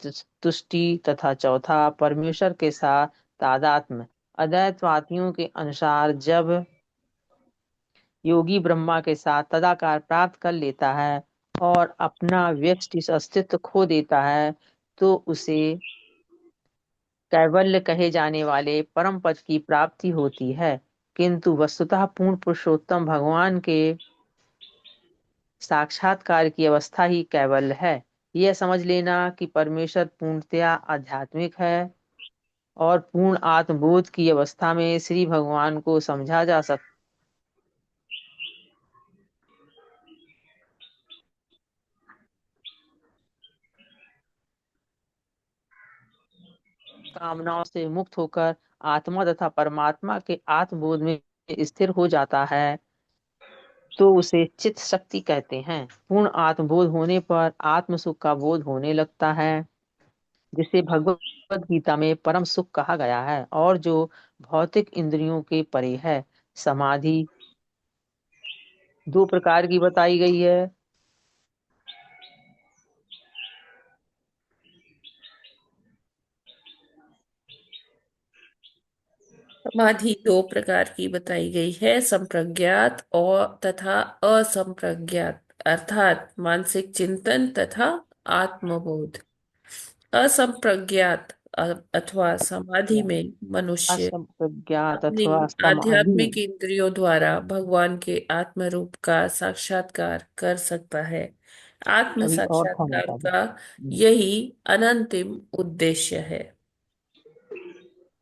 तुष्टि। तथा चौथा, परमेश्वर के साथ तादात्म्य। अद्वैतवादियों के अनुसार जब योगी ब्रह्मा के साथ तदाकार प्राप्त कर लेता है और अपना व्यष्टि अस्तित्व खो देता है तो उसे कैवल्य कहे जाने वाले परम पद की प्राप्ति होती है। किंतु वस्तुतः पूर्ण पुरुषोत्तम भगवान के साक्षात्कार की अवस्था ही कैवल्य है। यह समझ लेना कि परमेश्वर पूर्णतया आध्यात्मिक है, और पूर्ण आत्मबोध की अवस्था में श्री भगवान को समझा जा सकता कामनाओं से मुक्त होकर आत्मा तथा परमात्मा के आत्मबोध में स्थिर हो जाता है तो उसे चित्त शक्ति कहते हैं। पूर्ण आत्मबोध होने पर आत्म सुख का बोध होने लगता है, जिसे भगवत गीता में परम सुख कहा गया है, और जो भौतिक इंद्रियों के परे है। समाधि दो प्रकार की बताई गई है। समाधि दो प्रकार की बताई गई है, संप्रज्ञात और तथा असंप्रज्ञात, अर्थात मानसिक चिंतन तथा आत्मबोध। असंप्रज्ञात अथवा समाधि में मनुष्य असंप्रज्ञात अपनी अथवा समाधि आध्यात्मिक में इंद्रियों द्वारा भगवान के आत्म रूप का साक्षात्कार कर सकता है। आत्म अभी और था साक्षात्कार माता जी। का यही अनंतिम उद्देश्य है।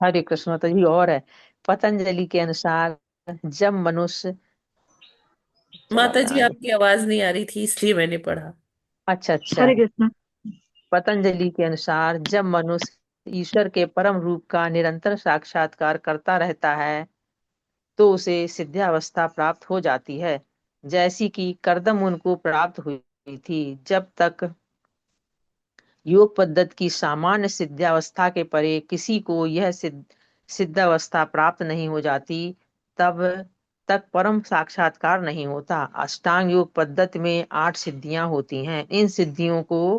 हरे कृष्ण माता जी। और है, पतंजलि के अनुसार जब मनुष्य, चला माता गया जी आगे। आपकी आवाज नहीं आ रही थी इसलिए मैंने पढ़ा। अच्छा अच्छा। हरे कृष्णा। पतंजलि के अनुसार जब मनुष्य ईश्वर के परम रूप का निरंतर साक्षात्कार करता रहता है तो उसे सिद्धावस्था प्राप्त हो जाती है, जैसी कि करदम उनको प्राप्त हुई थी। जब तक योग पद्धति की सामान्य सिद्धावस्था के परे किसी को यह सिद्धावस्था प्राप्त नहीं हो जाती, तब तक परम साक्षात्कार नहीं होता। अष्टांग योग पद्धति में 8 सिद्धियां होती हैं। इन सिद्धियों को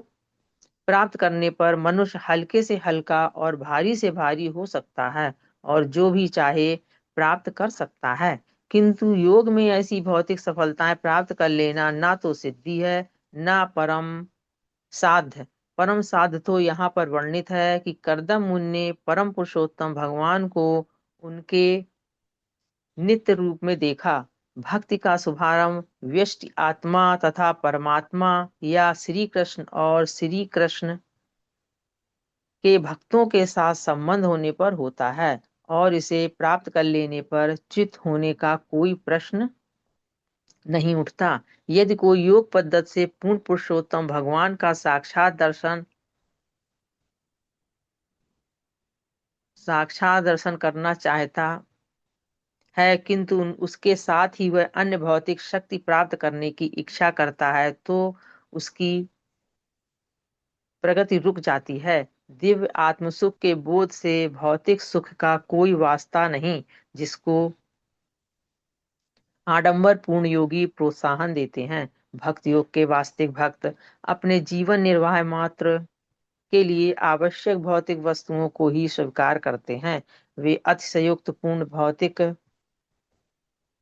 प्राप्त करने पर मनुष्य हल्के से हल्का और भारी से भारी हो सकता है और जो भी चाहे प्राप्त कर सकता है। किंतु योग में ऐसी भौतिक सफलताएं प्राप्त कर लेना ना तो सिद्धि है ना परम साध्य। परम साध्य तो यहाँ पर वर्णित है कि करदम मुनि ने परम पुरुषोत्तम भगवान को उनके नित्य रूप में देखा। भक्ति का शुभारंभ व्यष्टि आत्मा तथा परमात्मा या श्री कृष्ण और श्री कृष्ण के भक्तों के साथ संबंध होने पर होता है और इसे प्राप्त कर लेने पर चित होने का कोई प्रश्न नहीं उठता। यदि कोई योग पद्धति से पूर्ण पुरुषोत्तम भगवान का साक्षात दर्शन करना चाहता है, किंतु उसके साथ ही वह अन्य भौतिक शक्ति प्राप्त करने की इच्छा करता है, तो उसकी प्रगति रुक जाती है। दिव्य आत्मसुख के बोध से भौतिक सुख का कोई वास्ता नहीं, जिसको आडंबर पूर्ण योगी प्रोत्साहन देते हैं। भक्त योग के वास्तविक भक्त अपने जीवन निर्वाह मात्र के लिए आवश्यक भौतिक वस्तुओं को ही स्वीकार करते हैं। वे अतिशयोक्त पूर्ण भौतिक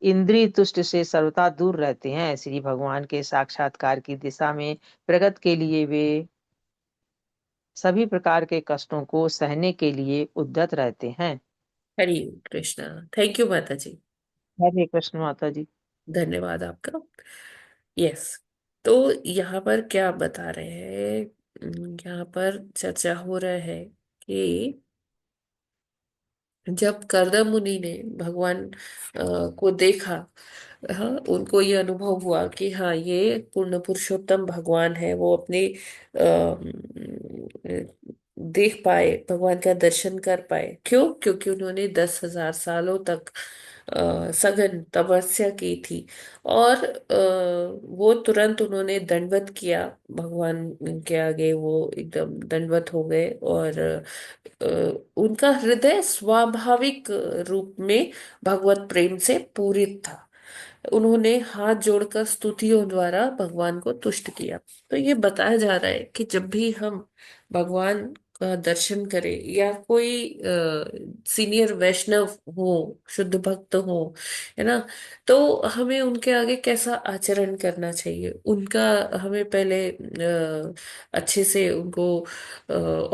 इंद्रिय तुष्ट से सर्वथा दूर रहते हैं। श्री भगवान के साक्षात्कार की दिशा में प्रगति के लिए वे सभी प्रकार के कष्टों को सहने के लिए उद्यत रहते हैं। हरे कृष्णा। थैंक यू माता जी। हरे कृष्ण माता जी। धन्यवाद आपका। यस। तो यहाँ पर क्या बता रहे हैं, यहाँ पर चर्चा हो रहा है कि जब करदम मुनि ने भगवान को देखा, हाँ, उनको ये अनुभव हुआ कि हाँ ये पूर्ण पुरुषोत्तम भगवान है। वो अपने देख पाए, भगवान का दर्शन कर पाए। क्यों? क्योंकि उन्होंने 10,000 सालों तक सघन तपस्या की थी। और वो तुरंत उन्होंने दंडवत किया भगवान के आगे। वो एकदम दंडवत हो गए और उनका हृदय स्वाभाविक रूप में भगवत प्रेम से पूरित था। उन्होंने हाथ जोड़कर स्तुतियों द्वारा भगवान को तुष्ट किया। तो ये बताया जा रहा है कि जब भी हम भगवान का दर्शन करें या कोई सीनियर वैष्णव हो, शुद्ध भक्त हो, है ना, तो हमें उनके आगे कैसा आचरण करना चाहिए। उनका हमें पहले अच्छे से उनको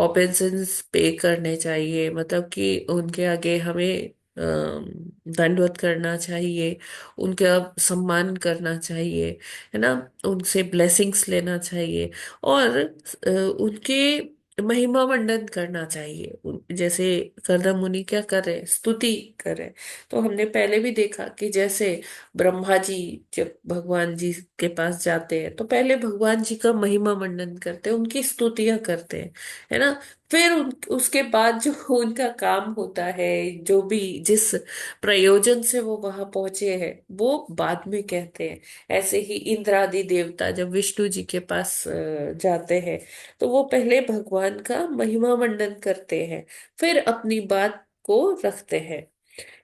ओबेसेंस पे करने चाहिए। मतलब कि उनके आगे हमें दंडवत करना चाहिए, उनका सम्मान करना चाहिए, है ना, उनसे ब्लेसिंग्स लेना चाहिए और उनके महिमा मंडन करना चाहिए। जैसे करदम मुनि क्या कर रहे हैं, स्तुति कर रहे हैं। तो हमने पहले भी देखा कि जैसे ब्रह्मा जी जब भगवान जी के पास जाते हैं तो पहले भगवान जी का महिमा मंडन करते हैं, उनकी स्तुतियां करते हैं, है ना। फिर उसके बाद जो उनका काम होता है, जो भी जिस प्रयोजन से वो वहां पहुंचे हैं, वो बाद में कहते हैं। ऐसे ही इंद्र आदि देवता जब विष्णु जी के पास जाते हैं तो वो पहले भगवान का महिमा मंडन करते हैं, फिर अपनी बात को रखते हैं,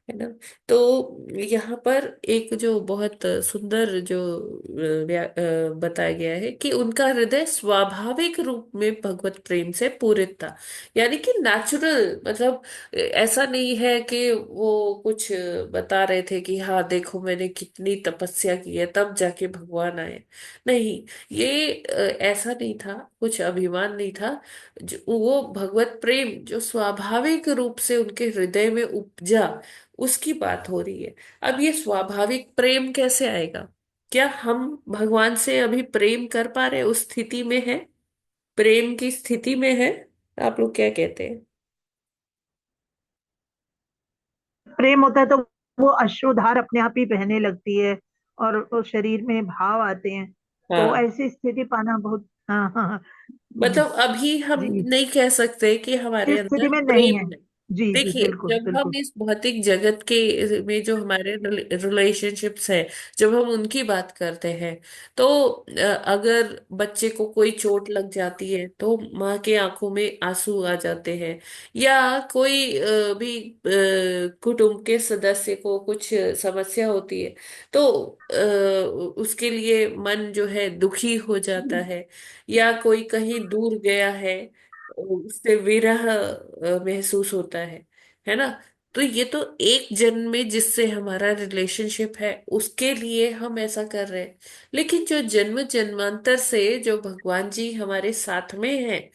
है ना। तो यहाँ पर एक जो बहुत सुंदर जो बताया गया है कि उनका हृदय स्वाभाविक रूप में भगवत प्रेम से पूरित था। यानी कि नेचुरल, मतलब ऐसा नहीं है कि वो कुछ बता रहे थे कि हाँ देखो मैंने कितनी तपस्या की है तब जाके भगवान आए। नहीं, ये ऐसा नहीं था, कुछ अभिमान नहीं था। जो वो भगवत प्रेम जो स्वाभाविक रूप से उनके हृदय में उपजा, उसकी बात हो रही है। अब ये स्वाभाविक प्रेम कैसे आएगा? क्या हम भगवान से अभी प्रेम कर पा रहे, उस स्थिति में है, प्रेम की स्थिति में है? आप लोग क्या कहते हैं? प्रेम होता है तो वो अश्रुधार अपने आप ही बहने लगती है और वो शरीर में भाव आते हैं, तो हाँ, ऐसी स्थिति पाना बहुत, हाँ हाँ हाँ, मतलब अभी हम जी, नहीं कह सकते कि हमारे इस अंदर स्थिति में नहीं है। प्रेम है। जी जी, देखिए, बिल्कुल जब हम बिल्कुल। इस भौतिक जगत के में जो हमारे रिलेशनशिप्स है, जब हम उनकी बात करते हैं, तो अगर बच्चे को कोई चोट लग जाती है तो माँ के आंखों में आंसू आ जाते हैं, या कोई भी कुटुंब के सदस्य को कुछ समस्या होती है, तो उसके लिए मन जो है दुखी हो जाता है, या कोई कहीं दूर गया है, उससे विरह महसूस होता है ना? तो ये तो एक जन्म में जिससे हमारा रिलेशनशिप है उसके लिए हम ऐसा कर रहे हैं। लेकिन जो जन्म जन्मांतर से जो भगवान जी हमारे साथ में हैं,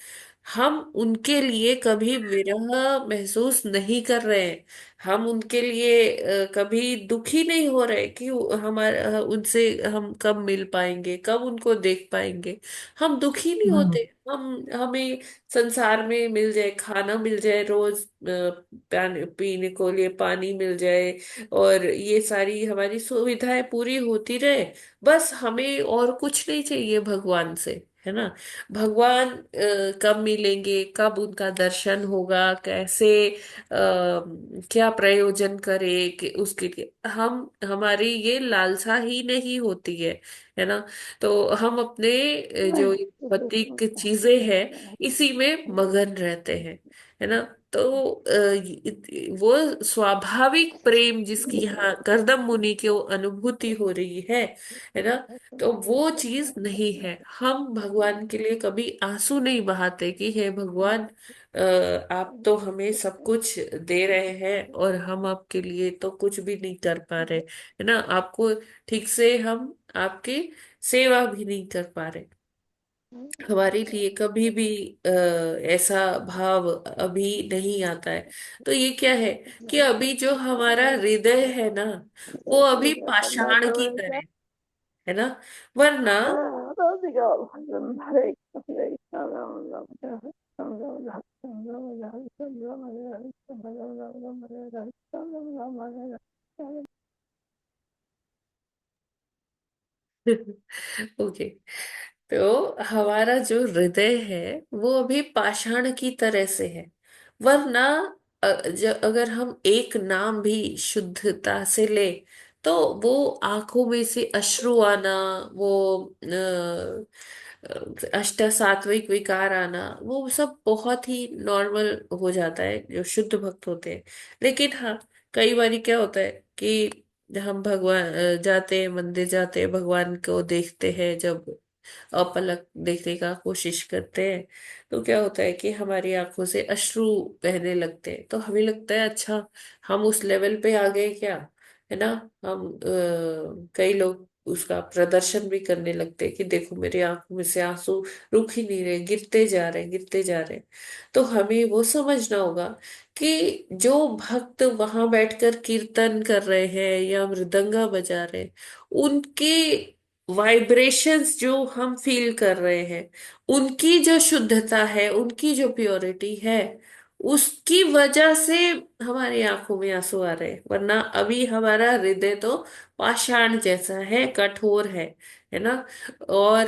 हम उनके लिए कभी विरह महसूस नहीं कर रहे हैं। हम उनके लिए कभी दुखी नहीं हो रहे कि हमारा उनसे हम कब मिल पाएंगे, कब उनको देख पाएंगे। हम दुखी नहीं हम्म होते। हम हमें संसार में मिल जाए, खाना मिल जाए रोज, पानी पीने को लिए पानी मिल जाए, और ये सारी हमारी सुविधाएं पूरी होती रहे, बस हमें और कुछ नहीं चाहिए भगवान से, है ना? भगवान कब मिलेंगे, कब उनका दर्शन होगा, कैसे, क्या प्रयोजन करे कि उसके लिए हम, हमारी ये लालसा ही नहीं होती है ना? तो हम अपने जो ये भौतिक चीजें हैं इसी में मगन रहते हैं, है ना? तो वो स्वाभाविक प्रेम जिसकी यहाँ करदम मुनि को अनुभूति हो रही है ना, तो वो चीज नहीं है। हम भगवान के लिए कभी आंसू नहीं बहाते कि हे भगवान, आप तो हमें सब कुछ दे रहे हैं और हम आपके लिए तो कुछ भी नहीं कर पा रहे, है ना? आपको ठीक से हम आपकी सेवा भी नहीं कर पा रहे। हमारे लिए कभी भी ऐसा भाव अभी नहीं आता है। तो ये क्या है कि अभी जो हमारा हृदय है ना, वो अभी पाषाण की तरह है ना, वरना ओके, तो हमारा जो हृदय है वो अभी पाषाण की तरह से है, वरना अगर हम एक नाम भी शुद्धता से ले तो वो आंखों में से अश्रु आना, वो अष्ट सात्विक विकार आना, वो सब बहुत ही नॉर्मल हो जाता है जो शुद्ध भक्त होते हैं। लेकिन हाँ, कई बार क्या होता है कि हम भगवान जाते हैं, मंदिर जाते हैं, भगवान को देखते हैं, जब अपलक देखने का कोशिश करते हैं, तो क्या होता है कि हमारी आंखों से अश्रु बहने लगते हैं। तो हमें लगता है अच्छा, हम उस लेवल पे आ गए क्या, है ना? हम कई लोग उसका प्रदर्शन भी करने लगते हैं कि देखो मेरी आंखों में से आंसू रुक ही नहीं रहे, गिरते जा रहे, गिरते जा रहे। तो हमें वो समझना होगा कि जो भक्त वहां बैठकर कीर्तन कर रहे हैं या मृदंगा बजा रहे हैं, उनके वाइब्रेशंस जो हम फील कर रहे हैं, उनकी जो शुद्धता है, उनकी जो प्योरिटी है, उसकी वजह से हमारी आंखों में आंसू आ रहे हैं। वरना अभी हमारा हृदय तो पाषाण जैसा है, कठोर है ना? और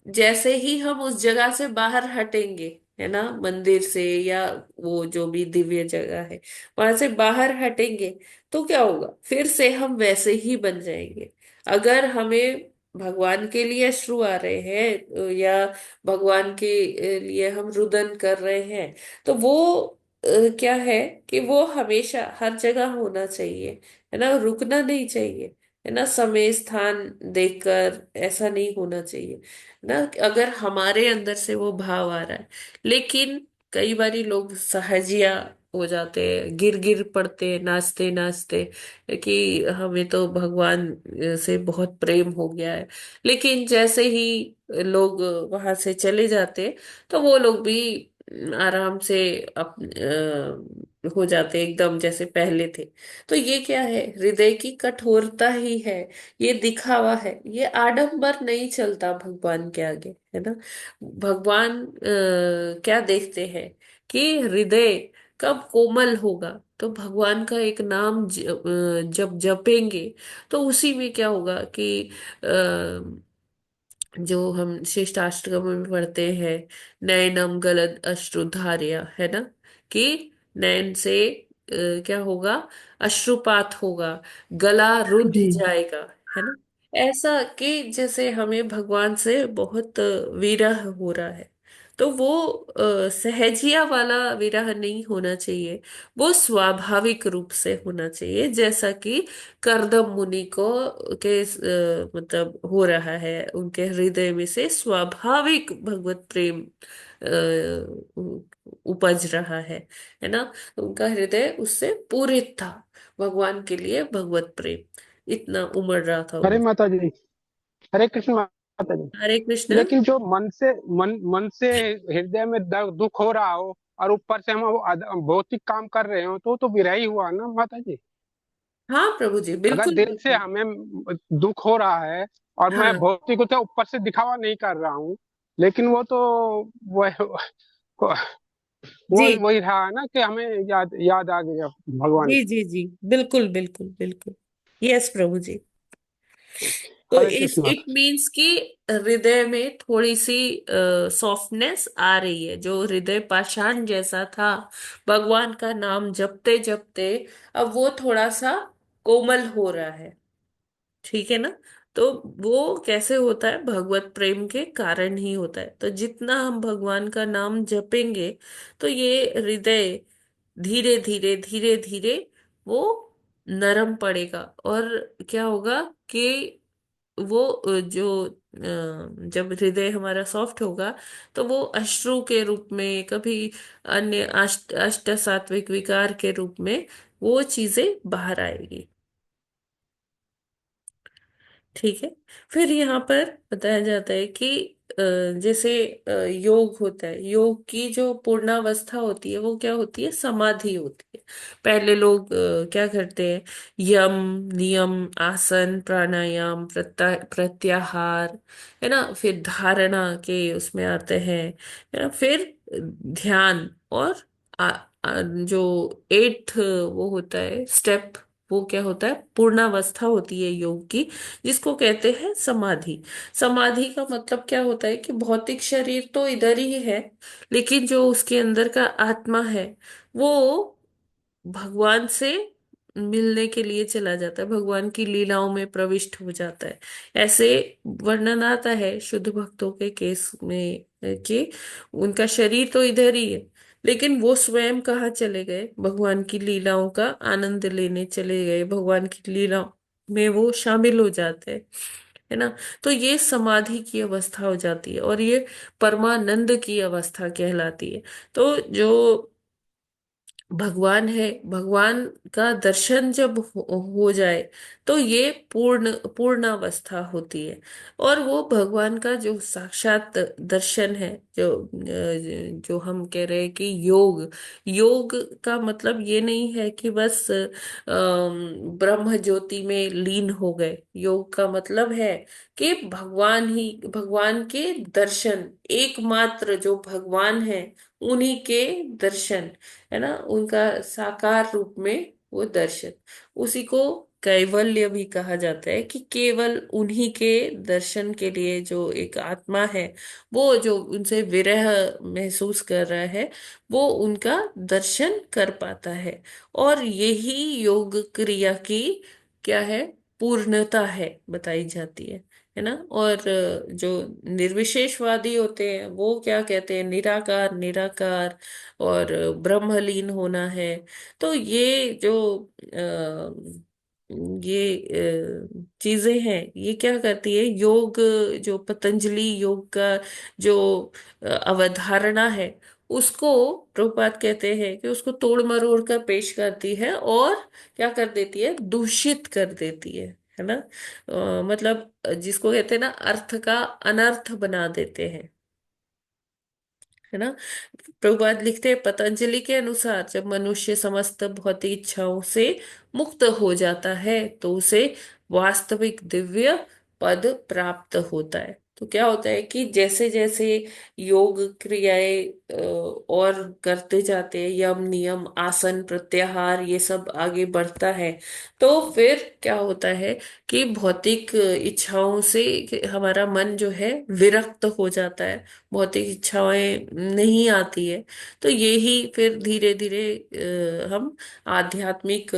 जैसे ही हम उस जगह से बाहर हटेंगे, है ना, मंदिर से या वो जो भी दिव्य जगह है, वहां से बाहर हटेंगे, तो क्या होगा, फिर से हम वैसे ही बन जाएंगे। अगर हमें भगवान के लिए अश्रु आ रहे हैं या भगवान के लिए हम रुदन कर रहे हैं, तो वो क्या है कि वो हमेशा हर जगह होना चाहिए, है ना? रुकना नहीं चाहिए, है ना? समय स्थान देखकर ऐसा नहीं होना चाहिए, है ना? अगर हमारे अंदर से वो भाव आ रहा है। लेकिन कई बारी लोग सहजिया हो जाते हैं, गिर गिर पड़ते हैं नाचते नाचते कि हमें तो भगवान से बहुत प्रेम हो गया है। लेकिन जैसे ही लोग वहां से चले जाते, तो वो लोग भी आराम से हो जाते एकदम जैसे पहले थे। तो ये क्या है, हृदय की कठोरता ही है, ये दिखावा है, ये आडंबर नहीं चलता भगवान के आगे, है ना। भगवान क्या देखते हैं कि हृदय कब कोमल होगा। तो भगवान का एक नाम जब जपेंगे तो उसी में क्या होगा कि जो हम शिष्टाष्टकम में पढ़ते हैं, नैनम गलद अश्रुधार्य, है ना, कि नैन से क्या होगा, अश्रुपात होगा, गला रुंध जी। जाएगा, है ना। ऐसा कि जैसे हमें भगवान से बहुत विरह हो रहा है। तो वो सहजिया वाला विरह नहीं होना चाहिए, वो स्वाभाविक रूप से होना चाहिए, जैसा कि करदम मुनि को मतलब हो रहा है, उनके हृदय में से स्वाभाविक भगवत प्रेम उपज रहा है ना। उनका हृदय उससे पूरित था, भगवान के लिए भगवत प्रेम इतना उमड़ रहा था हरे उनसे। माता जी, हरे कृष्ण माता जी। हरे कृष्ण। लेकिन जो मन से हृदय में दुख हो रहा हो और ऊपर से हम वो भौतिक काम कर रहे हो तो विरह ही हुआ ना माता जी। हाँ प्रभु जी, अगर बिल्कुल दिल से बिल्कुल। हमें दुख हो रहा है और मैं हाँ भौतिक तो ऊपर से दिखावा नहीं कर रहा हूँ, लेकिन वो तो वो वो जी वही रहा है ना कि हमें याद याद आ गया भगवान जी का। जी जी, बिल्कुल बिल्कुल बिल्कुल। यस प्रभु जी। तो हरे इस कृष्ण इट माता। मीन्स कि हृदय में थोड़ी सी सॉफ्टनेस आ रही है। जो हृदय पाषाण जैसा था भगवान का नाम जपते जपते, अब वो थोड़ा सा कोमल हो रहा है, ठीक है ना। तो वो कैसे होता है, भगवत प्रेम के कारण ही होता है। तो जितना हम भगवान का नाम जपेंगे तो ये हृदय धीरे धीरे धीरे धीरे वो नरम पड़ेगा। और क्या होगा कि वो जब हृदय हमारा सॉफ्ट होगा तो वो अश्रु के रूप में, कभी अन्य अष्ट सात्विक विकार के रूप में वो चीजें बाहर आएगी, ठीक है। फिर यहाँ पर बताया जाता है कि जैसे योग होता है, योग की जो पूर्णावस्था होती है वो क्या होती है, समाधि होती है। पहले लोग क्या करते हैं, यम नियम आसन प्राणायाम प्रत्याहार, है ना, फिर धारणा के उसमें आते हैं, है ना, फिर ध्यान, और जो एट्थ वो होता है स्टेप, वो क्या होता है, पूर्णावस्था होती है योग की, जिसको कहते हैं समाधि। समाधि का मतलब क्या होता है कि भौतिक शरीर तो इधर ही है, लेकिन जो उसके अंदर का आत्मा है वो भगवान से मिलने के लिए चला जाता है, भगवान की लीलाओं में प्रविष्ट हो जाता है। ऐसे वर्णन आता है शुद्ध भक्तों के केस में कि उनका शरीर तो इधर ही है, लेकिन वो स्वयं कहाँ चले गए, भगवान की लीलाओं का आनंद लेने चले गए, भगवान की लीलाओं में वो शामिल हो जाते हैं, है ना। तो ये समाधि की अवस्था हो जाती है और ये परमानंद की अवस्था कहलाती है। तो जो भगवान है, भगवान का दर्शन जब हो जाए तो ये पूर्णावस्था होती है। और वो भगवान का जो साक्षात दर्शन है, जो हम कह रहे हैं कि योग, योग का मतलब ये नहीं है कि बस ब्रह्म ज्योति में लीन हो गए। योग का मतलब है कि भगवान ही, भगवान के दर्शन, एकमात्र जो भगवान है उन्हीं के दर्शन, है ना, उनका साकार रूप में वो दर्शन, उसी को कैवल्य भी कहा जाता है। कि केवल उन्हीं के दर्शन के लिए जो एक आत्मा है, वो जो उनसे विरह महसूस कर रहा है, वो उनका दर्शन कर पाता है। और यही योग क्रिया की क्या है, पूर्णता है बताई जाती है ना। और जो निर्विशेषवादी होते हैं वो क्या कहते हैं, निराकार निराकार और ब्रह्मलीन होना है। तो ये जो चीजें हैं, ये क्या करती है, योग जो पतंजलि योग का जो अवधारणा है, उसको प्रभुपाद कहते हैं कि उसको तोड़ मरोड़ कर पेश करती है और क्या कर देती है, दूषित कर देती है ना। मतलब जिसको कहते हैं ना, अर्थ का अनर्थ बना देते हैं। है ना। प्रभुपाद लिखते हैं, पतंजलि के अनुसार जब मनुष्य समस्त भौतिक इच्छाओं से मुक्त हो जाता है तो उसे वास्तविक दिव्य पद प्राप्त होता है। तो क्या होता है कि जैसे जैसे योग क्रियाएं और करते जाते हैं, यम नियम आसन प्रत्याहार ये सब आगे बढ़ता है, तो फिर क्या होता है कि भौतिक इच्छाओं से हमारा मन जो है विरक्त हो जाता है, भौतिक इच्छाएं नहीं आती है। तो यही फिर धीरे धीरे हम आध्यात्मिक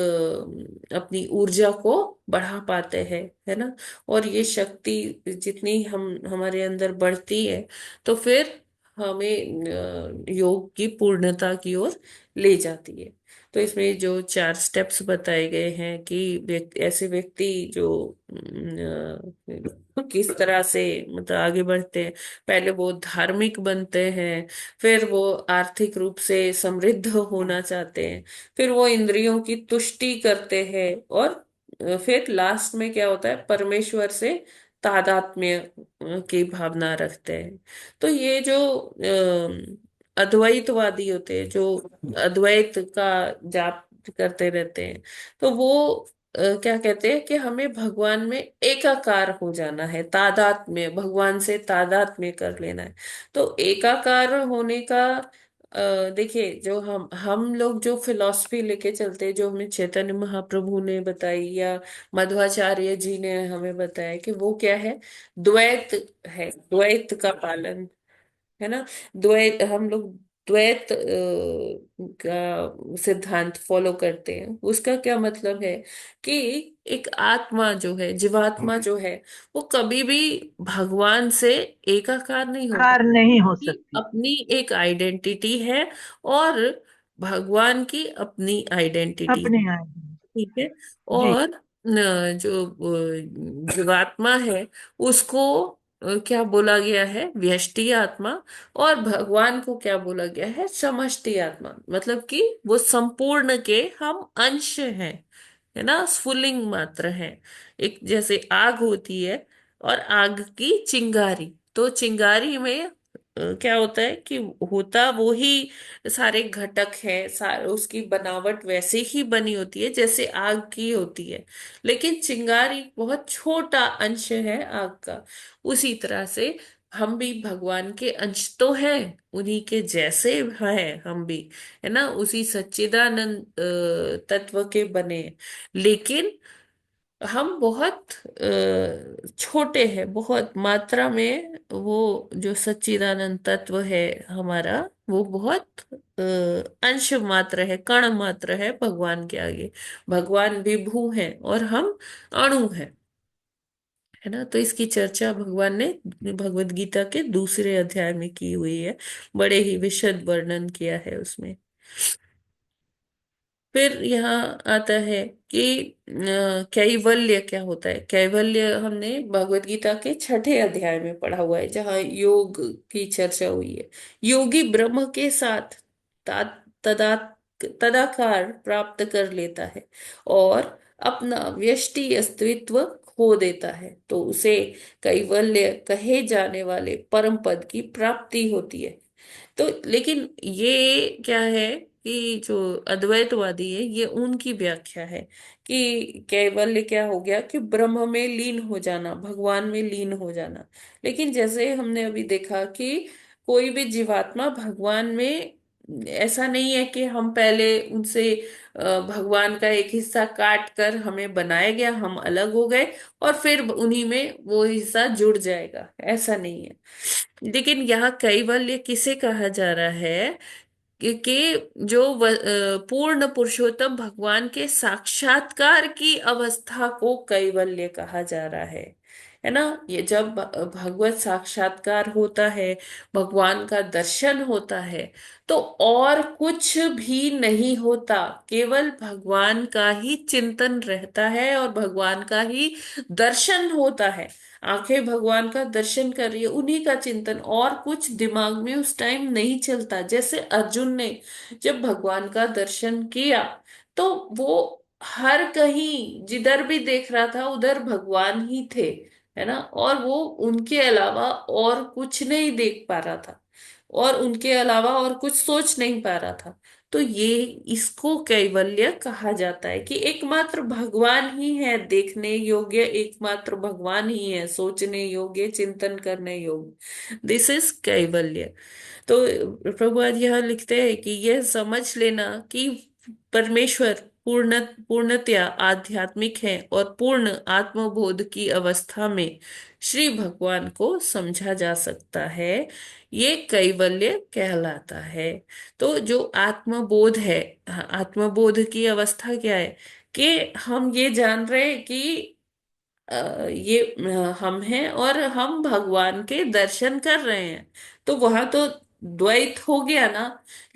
अपनी ऊर्जा को बढ़ा पाते हैं, है ना। और ये शक्ति जितनी हम हमारे अंदर बढ़ती है तो फिर हमें योग की पूर्णता की ओर ले जाती है। तो इसमें जो 4 स्टेप्स बताए गए हैं कि ऐसे व्यक्ति जो किस तरह से मतलब आगे बढ़ते हैं। पहले वो धार्मिक बनते हैं, फिर वो आर्थिक रूप से समृद्ध होना चाहते हैं, फिर वो इंद्रियों की तुष्टि करते हैं, और फिर लास्ट में क्या होता है, परमेश्वर से तादात्म्य की भावना रखते हैं। तो ये जो अद्वैतवादी होते हैं, जो अद्वैत का जाप करते रहते हैं, तो वो क्या कहते हैं कि हमें भगवान में एकाकार हो जाना है, तादात्म्य, भगवान से तादात्म्य कर लेना है। तो एकाकार होने का देखिए, जो हम लोग जो फिलॉसफी लेके चलते हैं, जो हमें चैतन्य महाप्रभु ने बताई या मध्वाचार्य जी ने हमें बताया, कि वो क्या है, द्वैत है, द्वैत का पालन, है ना। द्वैत हम लोग द्वैत का सिद्धांत फॉलो करते हैं। उसका क्या मतलब है कि एक आत्मा जो है, जीवात्मा जो है, वो कभी भी भगवान से एकाकार नहीं हो कार पाती, नहीं हो कि सकती। अपनी एक आइडेंटिटी है और भगवान की अपनी आइडेंटिटी अपने है, आए। ठीक है। जी। और जो जीवात्मा है उसको क्या बोला गया है, व्यष्टि आत्मा। और भगवान को क्या बोला गया है, समष्टि आत्मा, मतलब कि वो संपूर्ण के हम अंश हैं, है ना, स्फुलिंग मात्र है। एक जैसे आग होती है और आग की चिंगारी, तो चिंगारी में क्या होता है कि होता वो ही सारे घटक है, सारे उसकी बनावट वैसे ही बनी होती है जैसे आग की होती है, लेकिन चिंगारी बहुत छोटा अंश है आग का। उसी तरह से हम भी भगवान के अंश तो हैं, उन्हीं के जैसे हैं हम भी, है ना, उसी सच्चिदानंद तत्व के बने हैं। लेकिन हम बहुत छोटे हैं, बहुत मात्रा में, वो जो सच्चिदानंद तत्व है हमारा, वो बहुत अंश मात्र है, कण मात्र है भगवान के आगे। भगवान विभू हैं और हम अणु हैं, है ना। तो इसकी चर्चा भगवान ने भगवत गीता के दूसरे अध्याय में की हुई है, बड़े ही विशद वर्णन किया है उसमें। फिर यहाँ आता है कि कैवल्य क्या होता है। कैवल्य हमने भगवत गीता के 6 अध्याय में पढ़ा हुआ है, जहाँ योग की चर्चा हुई है। योगी ब्रह्म के साथ ता- तदा तदाकार प्राप्त कर लेता है और अपना व्यष्टि अस्तित्व खो देता है, तो उसे कैवल्य कहे जाने वाले परम पद की प्राप्ति होती है। तो लेकिन ये क्या है कि जो अद्वैतवादी है, ये उनकी व्याख्या है कि कैवल्य क्या हो गया कि ब्रह्म में लीन हो जाना, भगवान में लीन हो जाना। लेकिन जैसे हमने अभी देखा कि कोई भी जीवात्मा भगवान में, ऐसा नहीं है कि हम पहले उनसे भगवान का एक हिस्सा काट कर हमें बनाया गया, हम अलग हो गए और फिर उन्हीं में वो हिस्सा जुड़ जाएगा, ऐसा नहीं है। लेकिन यहाँ कैवल्य किसे कहा जा रहा है कि जो पूर्ण पुरुषोत्तम भगवान के साक्षात्कार की अवस्था को कैवल्य कहा जा रहा है ना। ये जब भगवत साक्षात्कार होता है, भगवान का दर्शन होता है, तो और कुछ भी नहीं होता, केवल भगवान का ही चिंतन रहता है और भगवान का ही दर्शन होता है। आंखें भगवान का दर्शन कर रही है, उन्हीं का चिंतन, और कुछ दिमाग में उस टाइम नहीं चलता। जैसे अर्जुन ने जब भगवान का दर्शन किया, तो वो हर कहीं जिधर भी देख रहा था उधर भगवान ही थे, है ना, और वो उनके अलावा और कुछ नहीं देख पा रहा था। और उनके अलावा और कुछ सोच नहीं पा रहा था। तो ये इसको कैवल्य कहा जाता है कि एकमात्र भगवान ही है, देखने योग्य एकमात्र भगवान ही है, सोचने योग्य, चिंतन करने योग्य, दिस इज कैवल्य। तो प्रभुपाद यहाँ लिखते हैं कि यह समझ लेना कि परमेश्वर पूर्णतया आध्यात्मिक है और पूर्ण आत्मबोध की अवस्था में श्री भगवान को समझा जा सकता है, ये कैवल्य कहलाता है। तो जो आत्मबोध है, हाँ, आत्मबोध की अवस्था क्या है कि हम ये जान रहे हैं कि ये हम हैं और हम भगवान के दर्शन कर रहे हैं। तो वहां तो द्वैत हो गया ना।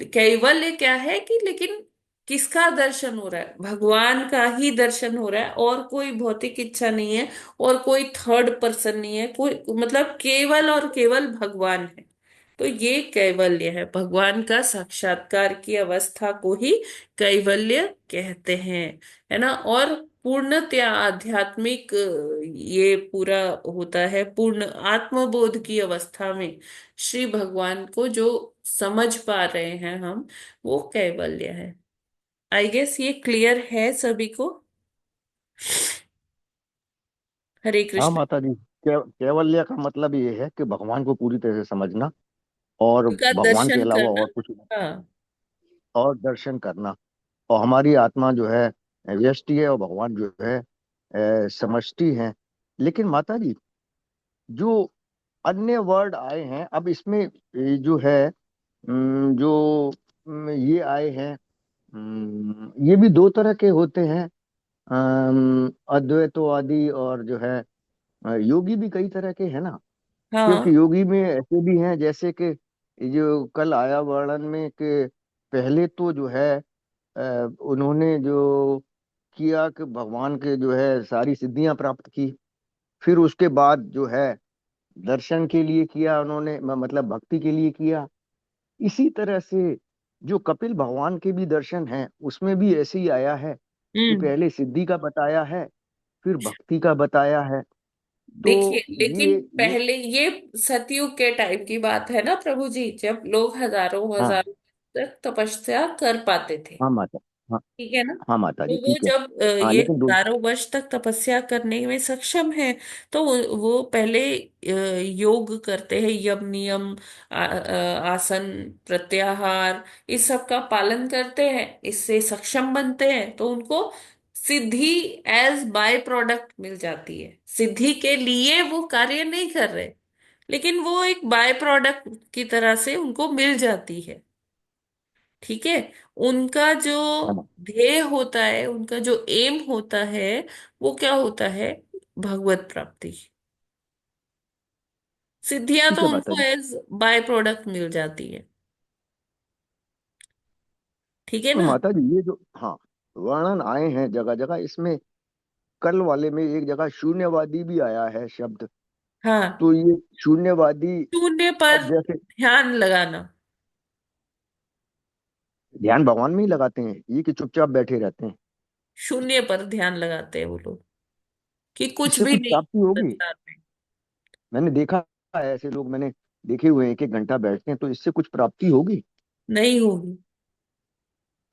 कैवल्य क्या है कि लेकिन किसका दर्शन हो रहा है? भगवान का ही दर्शन हो रहा है, और कोई भौतिक इच्छा नहीं है, और कोई थर्ड पर्सन नहीं है, कोई मतलब केवल और केवल भगवान है। तो ये कैवल्य है, भगवान का साक्षात्कार की अवस्था को ही कैवल्य कहते हैं, है ना। और पूर्णतया आध्यात्मिक ये पूरा होता है पूर्ण आत्मबोध की अवस्था में श्री भगवान को जो समझ पा रहे हैं हम, वो कैवल्य है। आई गेस ये क्लियर है सभी को। हरे हाँ कृष्ण। माता जी, कैवल्य का मतलब ये है कि भगवान को पूरी तरह से समझना और उनका भगवान के दर्शन अलावा करना। और कुछ नहीं, हाँ। और दर्शन करना। और हमारी आत्मा जो है व्यष्टि है और भगवान जो है समष्टि है। लेकिन माता जी, जो अन्य वर्ड आए हैं अब इसमें, जो है जो ये आए हैं, ये भी दो तरह के होते हैं। अद्वैतवादी और जो है योगी भी कई तरह के हैं ना। हाँ। क्योंकि योगी में ऐसे भी हैं, जैसे कि ये जो कल आया वर्णन में कि पहले तो जो है उन्होंने जो किया कि भगवान के जो है सारी सिद्धियां प्राप्त की। फिर उसके बाद जो है दर्शन के लिए किया उन्होंने, मतलब भक्ति के लिए किया। इसी तरह से जो कपिल भगवान के भी दर्शन हैं उसमें भी ऐसे ही आया है कि हम्म। पहले सिद्धि का बताया है, फिर भक्ति का बताया है। देखिए, तो लेकिन ये पहले ये सतयुग के टाइम की बात है ना प्रभु जी, जब लोग हजारों हाँ हजारों तक तपस्या कर पाते थे। हाँ माता, हाँ ठीक है ना। हाँ माता तो जी, वो ठीक है। जब हाँ ये लेकिन दो, 11 वर्ष तक तपस्या करने में सक्षम है, तो वो पहले योग करते हैं, यम नियम, आसन प्रत्याहार, इस सब का पालन करते हैं, इससे सक्षम बनते हैं, तो उनको सिद्धि एज बाय प्रोडक्ट मिल जाती है। सिद्धि के लिए वो कार्य नहीं कर रहे, लेकिन वो एक बाय प्रोडक्ट की तरह से उनको मिल जाती है। ठीक है। उनका जो हाँ माता, ध्येय होता है, उनका जो एम होता है, वो क्या होता है? भगवत प्राप्ति। सिद्धियां ठीक तो है माता उनको जी। एज बाय प्रोडक्ट मिल जाती है। ठीक है तो ना। माता जी ये जो, हाँ, वर्णन आए हैं जगह जगह, इसमें कल वाले में एक जगह शून्यवादी भी आया है शब्द। हाँ। तो ये शून्यवादी, शून्य पर अब जैसे ध्यान लगाना। ध्यान भगवान में ही लगाते हैं ये कि चुपचाप बैठे रहते हैं? शून्य पर ध्यान लगाते हैं वो लोग, कि कुछ इससे भी कुछ नहीं प्राप्ति होगी? संसार में। मैंने देखा है ऐसे लोग, मैंने देखे हुए हैं, एक एक घंटा बैठते हैं, तो इससे कुछ प्राप्ति होगी? नहीं होगी।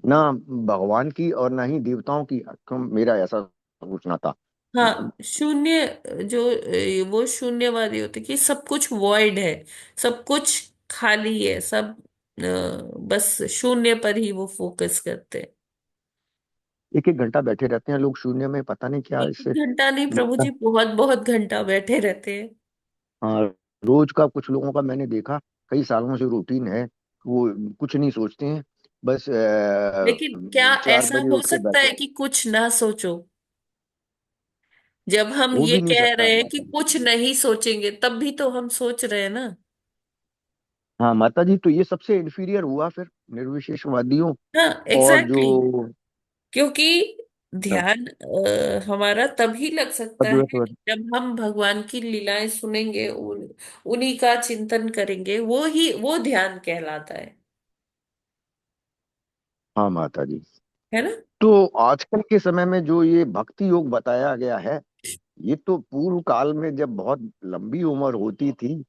ना भगवान की और ना ही देवताओं की, मेरा ऐसा सोचना था। हाँ, शून्य जो वो शून्यवादी होते कि सब कुछ वॉइड है, सब कुछ खाली है, सब बस शून्य पर ही वो फोकस करते हैं। एक एक घंटा बैठे रहते हैं लोग शून्य में, पता नहीं क्या एक इससे एक घंटा नहीं प्रभु मिलता जी, है। बहुत बहुत घंटा बैठे रहते हैं। हाँ, रोज का कुछ लोगों का मैंने देखा, कई सालों से रूटीन है, वो कुछ नहीं सोचते हैं, बस लेकिन क्या 4 ऐसा बजे हो उठ के सकता बैठे। है कि कुछ ना सोचो? जब हम हो ये भी नहीं कह सकता रहे है हैं कि माता जी। कुछ नहीं सोचेंगे, तब भी तो हम सोच रहे हैं ना। हाँ माता जी, तो ये सबसे इन्फीरियर हुआ फिर निर्विशेषवादियों हाँ, और एग्जैक्टली। जो क्योंकि ध्यान हमारा तभी लग सकता है अद्वैतवादी। जब हम भगवान की लीलाएं सुनेंगे, उन्हीं का चिंतन करेंगे, वो ध्यान कहलाता हाँ माता जी। है ना। तो आजकल के समय में जो ये भक्ति योग बताया गया है, ये तो पूर्व काल में जब बहुत लंबी उम्र होती थी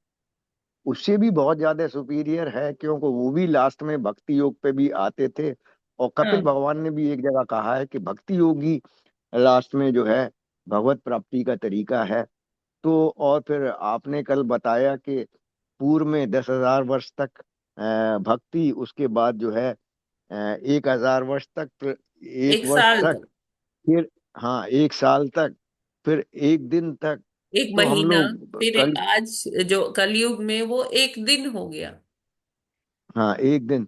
उससे भी बहुत ज्यादा सुपीरियर है, क्योंकि वो भी लास्ट में भक्ति योग पे भी आते थे। और कपिल हाँ, भगवान ने भी एक जगह कहा है कि भक्ति योगी लास्ट में जो है भगवत प्राप्ति का तरीका है। तो और फिर आपने कल बताया कि पूर्व में 10,000 वर्ष तक भक्ति, उसके बाद जो है 1,000 वर्ष तक, फिर एक एक वर्ष साल तक, तक, फिर हाँ 1 साल तक, फिर एक दिन तक। एक तो हम महीना, लोग फिर कल, आज जो कलयुग में वो एक दिन हो गया। हाँ एक दिन।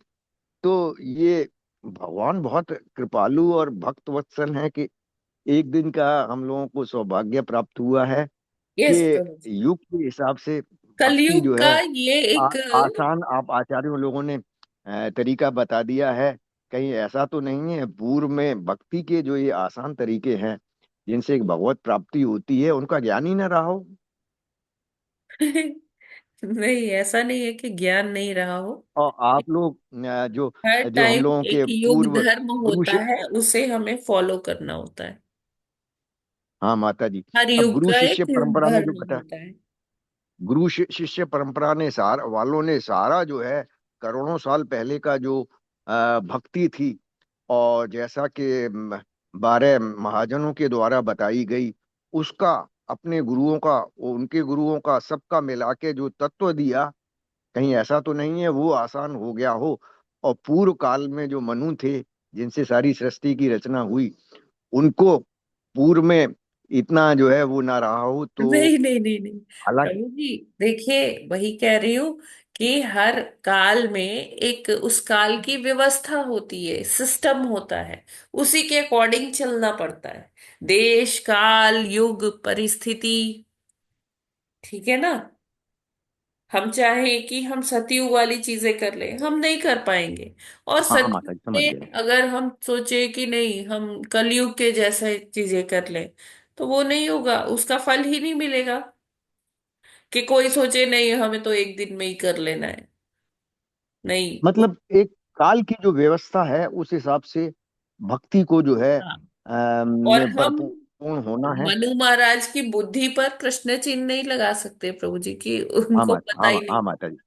तो ये भगवान बहुत कृपालु और भक्त वत्सल हैं कि एक दिन का हम लोगों को सौभाग्य प्राप्त हुआ है कि यस प्रभु जी। युग के हिसाब से भक्ति कलयुग जो का है ये एक आसान, आप आचार्यों लोगों ने तरीका बता दिया है। कहीं ऐसा तो नहीं है पूर्व में भक्ति के जो ये आसान तरीके हैं जिनसे एक भगवत प्राप्ति होती है, उनका ज्ञान ही ना रहा हो। नहीं, ऐसा नहीं है कि ज्ञान नहीं रहा हो। और आप लोग जो हर जो हम टाइम लोगों एक के युग पूर्व धर्म गुरु होता है, उसे हमें फॉलो करना होता है। हाँ माता जी। हर अब युग गुरु का शिष्य एक परंपरा में जो धर्म बता, होता है। शिष्य परंपरा ने सारा वालों ने सारा जो है करोड़ों साल पहले का जो भक्ति थी, और जैसा कि 12 महाजनों के द्वारा बताई गई, उसका अपने गुरुओं का, उनके गुरुओं का सबका मिला के जो तत्व दिया, कहीं ऐसा तो नहीं है वो आसान हो गया हो। और पूर्व काल में जो मनु थे जिनसे सारी सृष्टि की रचना हुई, उनको पूर्व में इतना जो है वो ना रहा हो तो। नहीं नहीं नहीं नहीं हालांकि प्रभु जी, देखिए वही कह रही हूँ कि हर काल में एक उस काल की व्यवस्था होती है, सिस्टम होता है, उसी के अकॉर्डिंग चलना पड़ता है। देश काल युग परिस्थिति, ठीक है ना। हम चाहे कि हम सतयुग वाली चीजें कर ले, हम नहीं कर पाएंगे। और हाँ सतयुग माता जी समझ गया। में अगर हम सोचे कि नहीं हम कलयुग के जैसे चीजें कर लें, तो वो नहीं होगा, उसका फल ही नहीं मिलेगा। कि कोई सोचे नहीं हमें तो एक दिन में ही कर लेना है, नहीं वो। मतलब एक काल की जो व्यवस्था है उस हिसाब से भक्ति को जो है हाँ, और में हम परिपूर्ण होना है। मनु महाराज की बुद्धि पर कृष्ण चिन्ह नहीं लगा सकते प्रभु जी की, हाँ उनको माता, पता ही हाँ नहीं। माता जी,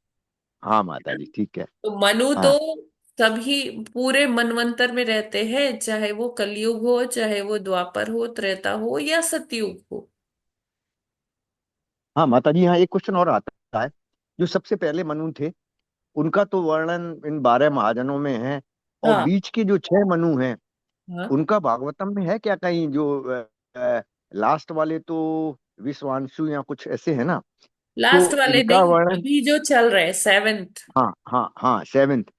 हाँ माता जी ठीक है। तो मनु तो हाँ सभी पूरे मनवंतर में रहते हैं, चाहे वो कलयुग हो, चाहे वो द्वापर हो, त्रेता हो या सतयुग हो। हाँ माता जी, यहाँ एक क्वेश्चन और आता है। जो सबसे पहले मनु थे उनका तो वर्णन इन 12 महाजनों में है, और हाँ बीच के जो 6 मनु हैं हाँ, उनका भागवतम में है क्या कहीं? जो लास्ट वाले तो विश्वांशु या कुछ ऐसे है ना, लास्ट तो वाले इनका नहीं, वर्णन। अभी जो चल रहे 7th। हाँ हाँ हाँ 7th।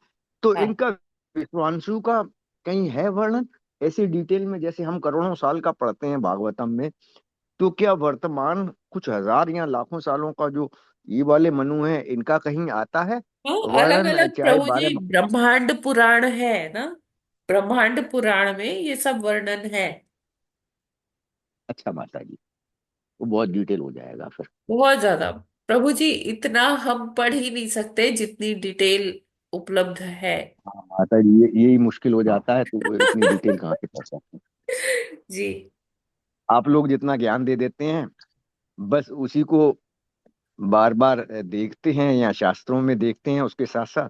तो हाँ इनका विश्वांशु का कहीं है वर्णन ऐसे डिटेल में, जैसे हम करोड़ों साल का पढ़ते हैं भागवतम में? तो क्या वर्तमान कुछ हजार या लाखों सालों का जो ये वाले मनु हैं इनका कहीं आता है हाँ, अलग वर्णन, अलग चाहे प्रभु जी 12? ब्रह्मांड पुराण है ना, ब्रह्मांड पुराण में ये सब वर्णन है। अच्छा माता जी, वो बहुत डिटेल हो जाएगा फिर। बहुत ज्यादा प्रभु जी, इतना हम पढ़ ही नहीं सकते जितनी डिटेल उपलब्ध है। हाँ माता जी, ये यही मुश्किल हो जाता है, तो वो इतनी डिटेल कहाँ से पढ़ सकते हैं। जी। आप लोग जितना ज्ञान दे देते हैं बस उसी को बार बार देखते हैं या शास्त्रों में देखते हैं उसके साथ साथ,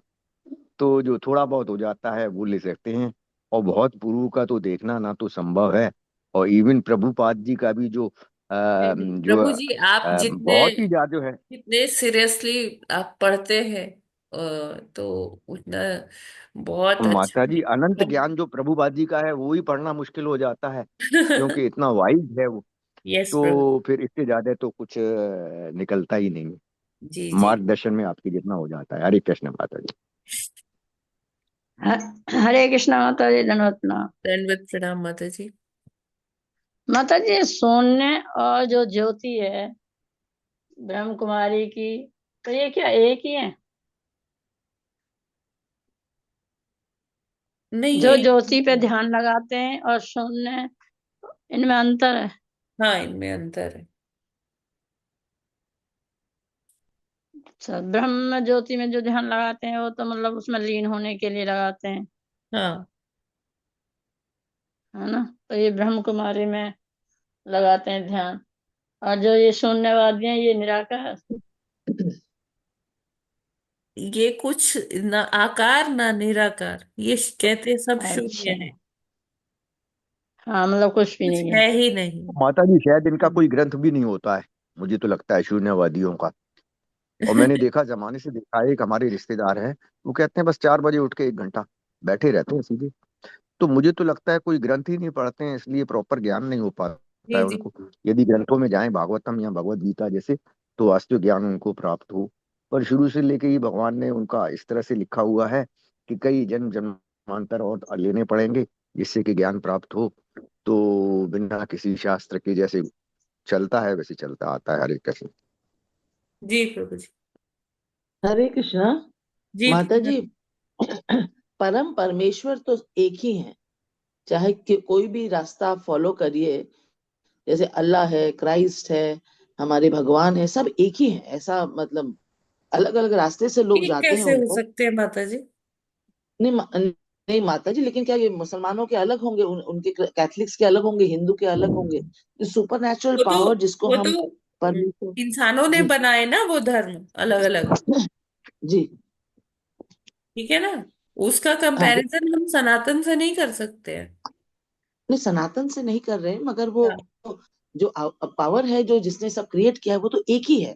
तो जो थोड़ा बहुत हो जाता है वो ले सकते हैं। और बहुत पूर्व का तो देखना ना तो संभव है। और इवन प्रभुपाद जी का भी जो नहीं नहीं जो प्रभु जी, आप जितने बहुत ही ज्यादा है। जितने सीरियसली आप पढ़ते हैं तो उतना बहुत अच्छा माता है। जी अनंत ज्ञान जो प्रभुपाद जी का है वो ही पढ़ना मुश्किल हो जाता है, क्योंकि इतना वाइड है वो। यस प्रभु। तो फिर इससे ज्यादा तो कुछ निकलता ही नहीं है। जी जी। मार्गदर्शन में आपकी जितना हो जाता है। हरे कृष्ण माता जी। हरे कृष्णा माता जी, धन्यवाद प्रणाम। दंडवत प्रणाम माता जी। माता जी, सोने और जो ज्योति है ब्रह्म कुमारी की, तो ये क्या एक ही है? नहीं जो एक, ज्योति पे ध्यान लगाते हैं और शून्य, इनमें अंतर है? हाँ इनमें अंतर है। अच्छा, ब्रह्म ज्योति में जो ध्यान लगाते हैं वो तो मतलब उसमें लीन होने के लिए लगाते हैं, हाँ है ना? तो ये ब्रह्म कुमारी में लगाते हैं ध्यान। और जो ये शून्यवादी हैं ये निराकार। ये कुछ ना आकार ना निराकार, ये कहते सब शून्य अच्छा, है, हाँ मतलब कुछ भी कुछ नहीं है। है ही नहीं। माता जी शायद इनका कोई ग्रंथ भी नहीं होता है, मुझे तो लगता है शून्यवादियों का। और मैंने देखा, जमाने से देखा है, एक हमारे रिश्तेदार है, वो कहते हैं बस 4 बजे उठ के 1 घंटा बैठे रहते हैं सीधे। तो मुझे तो लगता है कोई ग्रंथ ही नहीं पढ़ते हैं, इसलिए प्रॉपर ज्ञान नहीं हो पाता जी है जी। उनको। यदि ग्रंथों में जाएं, भागवतम या भगवत गीता जैसे, तो वास्तविक ज्ञान उनको प्राप्त हो। पर शुरू से लेके ही भगवान ने उनका इस तरह से लिखा हुआ है कि कई जन्म जन्मांतर और लेने पड़ेंगे जिससे कि ज्ञान प्राप्त हो। तो बिना किसी शास्त्र के जैसे चलता है वैसे चलता आता है, हरे कृष्ण। जी प्रभु जी। हरे कृष्णा। जी माता प्रभु। जी, परम परमेश्वर तो एक ही है, चाहे कि कोई भी रास्ता आप फॉलो करिए, जैसे अल्लाह है, क्राइस्ट है, हमारे भगवान है, सब एक ही है। ऐसा मतलब अलग अलग रास्ते से लोग एक जाते हैं कैसे हो उनको। सकते हैं माता जी? नहीं नहीं माता जी, लेकिन क्या ये मुसलमानों के अलग होंगे, उनके कैथलिक्स के अलग होंगे, हिंदू के अलग होंगे। सुपर नेचुरल वो तो पावर जिसको वो हम तो परमेश्वर। इंसानों ने जी बनाए ना वो धर्म अलग अलग, जी। ठीक है ना। उसका हाँ, कंपैरिजन हम सनातन से नहीं कर सकते हैं। नहीं सनातन से नहीं कर रहे हैं, मगर वो हाँ। जो पावर है जो जिसने सब क्रिएट किया है वो तो एक ही है।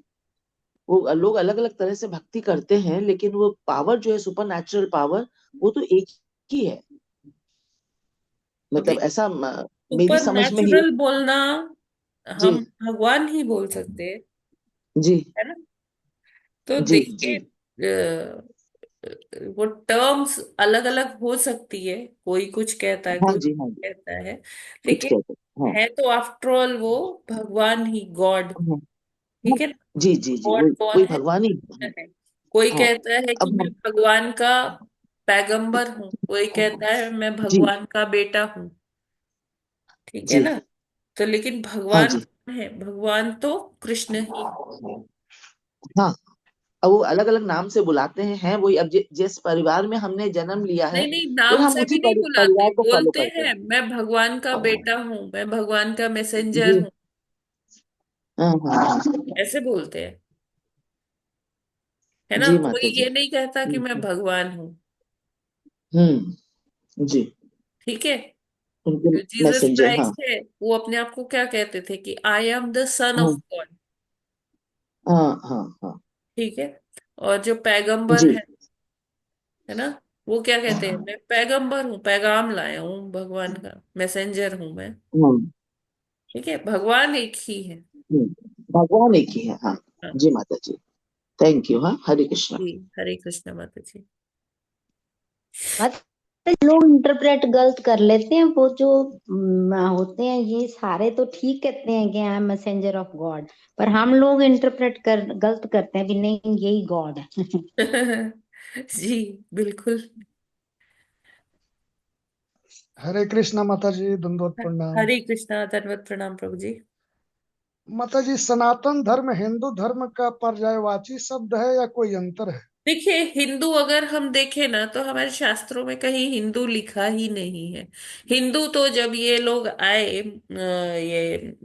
वो लोग अलग अलग तरह से भक्ति करते हैं, लेकिन वो पावर जो है सुपर नेचुरल पावर, वो तो एक ही है। अभी मतलब ऐसा मेरी सुपर समझ में ये। नेचुरल बोलना जी हम भगवान ही बोल सकते हैं, जी है ना। तो जी जी। देखिए, वो टर्म्स अलग अलग हो सकती है, कोई कुछ कहता है हाँ कोई जी हाँ कुछ जी। कहता है, कुछ लेकिन कहते हैं, हाँ है तो आफ्टर ऑल वो भगवान ही, गॉड, हाँ हाँ। ठीक है। जी जी जी, गॉड वही कौन वही है? भगवान ही है। है। कोई हाँ, कहता है कि अब मैं भगवान का पैगंबर हूँ, कोई कहता है मैं जी भगवान का बेटा हूँ, ठीक है जी। ना। तो लेकिन हाँ भगवान जी कौन है? भगवान तो कृष्ण ही। हाँ। अब वो अलग अलग नाम से बुलाते हैं वही। अब जिस परिवार में हमने जन्म लिया है, नहीं नहीं, फिर नाम हम से उसी भी नहीं बुलाते, परिवार को फॉलो बोलते करते हैं हैं। मैं भगवान का बेटा हूँ, मैं भगवान का मैसेंजर जी हूँ, हाँ हाँ हाँ। ऐसे बोलते हैं, है ना। जी कोई माता जी। ये नहीं कहता कि मैं भगवान हूँ, जी। ठीक है। उनके जो जीसस मैसेंजर, हाँ क्राइस्ट है वो अपने आप को क्या कहते थे कि आई एम द सन हाँ ऑफ गॉड, हाँ हाँ हाँ। ठीक है। और जो पैगंबर जी है ना, वो क्या कहते हैं? मैं पैगंबर हूँ, पैगाम लाया हूँ, भगवान का मैसेंजर हूँ मैं, हाँ। ठीक है। भगवान एक ही है। भगवान एक ही है, हाँ। हाँ। जी माता जी, थैंक यू। हाँ, हरे कृष्णा। जी हरे कृष्ण माता जी। मतलब लोग इंटरप्रेट गलत कर लेते हैं। वो जो होते हैं ये सारे तो ठीक कहते हैं कि I am messenger of God, पर हम लोग इंटरप्रेट कर गलत करते हैं भी नहीं यही गॉड है। जी बिल्कुल। हरे कृष्णा माता जी, दंडवत प्रणाम। हरे कृष्णा, धन्यवाद, प्रणाम प्रभु जी। माता जी, सनातन धर्म हिंदू धर्म का पर्यायवाची शब्द है या कोई अंतर है? देखिए, हिंदू अगर हम देखें ना तो हमारे शास्त्रों में कहीं हिंदू लिखा ही नहीं है। हिंदू तो जब ये लोग आए, ये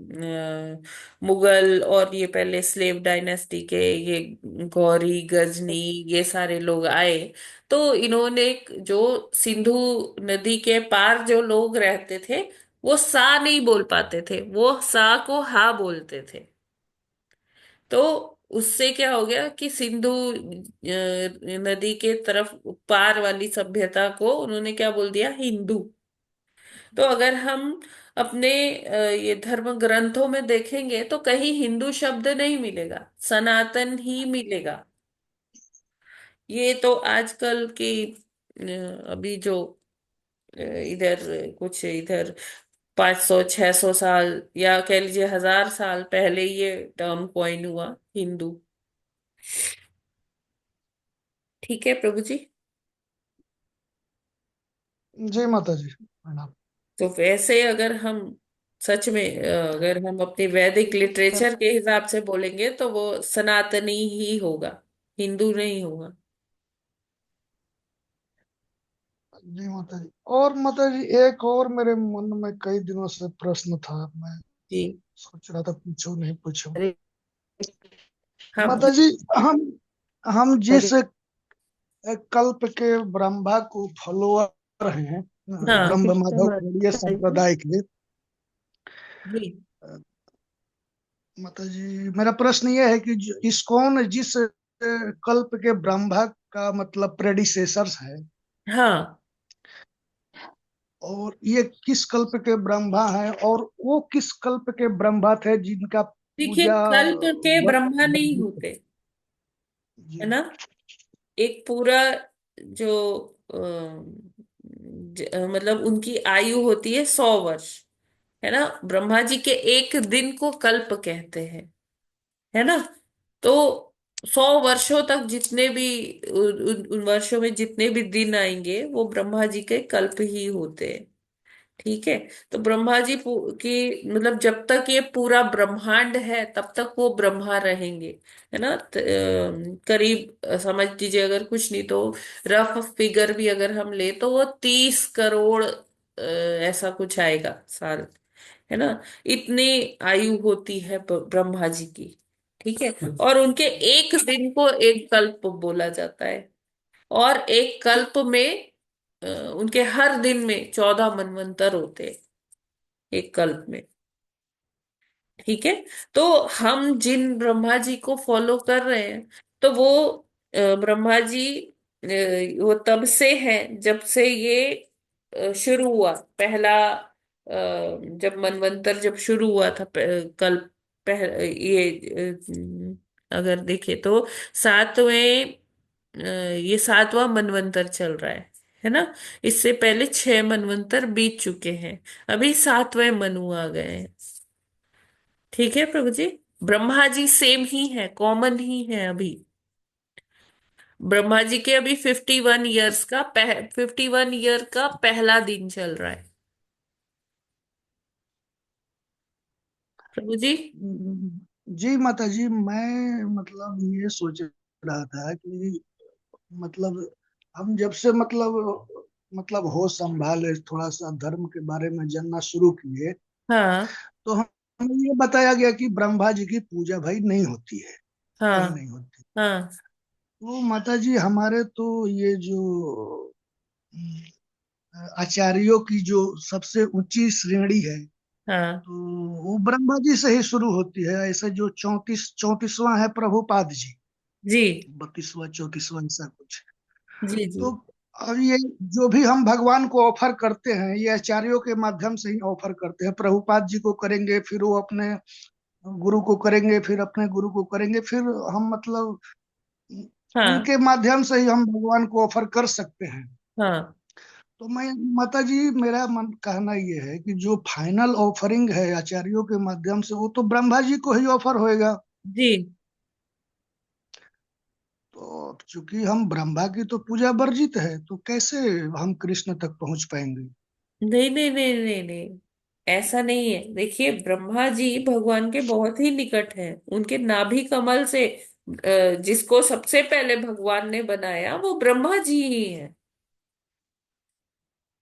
मुगल और ये पहले स्लेव डायनेस्टी के, ये गौरी गजनी, ये सारे लोग आए, तो इन्होंने जो सिंधु नदी के पार जो लोग रहते थे, वो सा नहीं बोल पाते थे, वो सा को हा बोलते थे। तो उससे क्या हो गया कि सिंधु नदी के तरफ पार वाली सभ्यता को उन्होंने क्या बोल दिया? हिंदू। तो अगर हम अपने ये धर्म ग्रंथों में देखेंगे तो कहीं हिंदू शब्द नहीं मिलेगा, सनातन ही मिलेगा। ये तो आजकल की अभी जो इधर कुछ इधर 500 600 साल या कह लीजिए 1000 साल पहले ये टर्म कॉइन हुआ, हिंदू, ठीक है प्रभु जी। जी माता जी, प्रणाम। तो वैसे अगर हम सच में अगर हम अपने वैदिक लिटरेचर के हिसाब से बोलेंगे तो वो सनातनी ही होगा, हिंदू नहीं होगा। जी माता जी। और माता जी, एक और मेरे मन में कई दिनों से प्रश्न था, मैं जी सोच रहा था पूछूं नहीं पूछूं। हरे हाँ माता पूछ। जी, हम जिस हरे कल्प के ब्रह्मा को फॉलोअर हैं, हाँ ब्रह्म माधव कृष्ण गौड़ीय संप्रदाय के। जी। माता जी, मेरा प्रश्न ये है कि इस्कॉन जिस कल्प के ब्रह्मा का मतलब प्रेडिसेसर्स है, हाँ और ये किस कल्प के ब्रह्मा है, और वो किस कल्प के ब्रह्मा थे जिनका देखिए, पूजा कल्प के वर्ष ब्रह्मा नहीं वर्जित होते, जी। है ना। एक पूरा जो मतलब उनकी आयु होती है 100 वर्ष, है ना। ब्रह्मा जी के एक दिन को कल्प कहते हैं, है ना। तो 100 वर्षों तक जितने भी उन वर्षों में जितने भी दिन आएंगे वो ब्रह्मा जी के कल्प ही होते हैं। ठीक है। तो ब्रह्मा जी की मतलब जब तक ये पूरा ब्रह्मांड है तब तक वो ब्रह्मा रहेंगे, है ना। करीब समझ लीजिए, अगर कुछ नहीं तो रफ फिगर भी अगर हम ले तो वो 30 करोड़ ऐसा कुछ आएगा साल, है ना। इतनी आयु होती है ब्रह्मा जी की। ठीक है। और उनके एक दिन को एक कल्प बोला जाता है, और एक कल्प में उनके हर दिन में 14 मनवंतर होते हैं एक कल्प में। ठीक है। तो हम जिन ब्रह्मा जी को फॉलो कर रहे हैं, तो वो ब्रह्मा जी वो तब से है जब से ये शुरू हुआ पहला, जब मनवंतर जब शुरू हुआ था कल ये अगर देखे तो सातवें ये 7वां मनवंतर चल रहा है ना। इससे पहले 6 मनवंतर बीत चुके हैं, अभी 7वें मनु आ गए हैं। ठीक है प्रभु जी। ब्रह्मा जी सेम ही है, कॉमन ही है अभी। ब्रह्मा जी के अभी 51 ईयर का पहला दिन चल रहा है प्रभु जी। जी माता जी, मैं मतलब ये सोच रहा था कि मतलब हम जब से मतलब होश संभाले, थोड़ा सा धर्म के बारे में जानना शुरू किए, हाँ तो हमें ये बताया गया कि ब्रह्मा जी की पूजा भाई नहीं होती है, कहीं हाँ नहीं होती। हाँ तो माता जी, हमारे तो ये जो आचार्यों की जो सबसे ऊंची श्रेणी है, हाँ तो वो ब्रह्मा जी से ही शुरू होती है। ऐसे जो 34वां है प्रभुपाद जी, जी 32वां 34वां ऐसा कुछ। जी जी। तो अब ये जो भी हम भगवान को ऑफर करते हैं, ये आचार्यों के माध्यम से ही ऑफर करते हैं। प्रभुपाद जी को करेंगे, फिर वो अपने गुरु को करेंगे, फिर अपने गुरु को करेंगे, फिर हम मतलब हाँ उनके माध्यम से ही हम भगवान को ऑफर कर सकते हैं। हाँ तो मैं माता जी, मेरा मन कहना ये है कि जो फाइनल ऑफरिंग है आचार्यों के माध्यम से, वो तो ब्रह्मा जी को ही ऑफर होएगा। जी। तो चूंकि हम ब्रह्मा की तो पूजा वर्जित है, तो कैसे हम कृष्ण तक पहुंच पाएंगे? नहीं नहीं नहीं नहीं नहीं, ऐसा नहीं है। देखिए, ब्रह्मा जी भगवान के बहुत ही निकट हैं। उनके नाभि कमल से जिसको सबसे पहले भगवान ने बनाया वो ब्रह्मा जी ही है,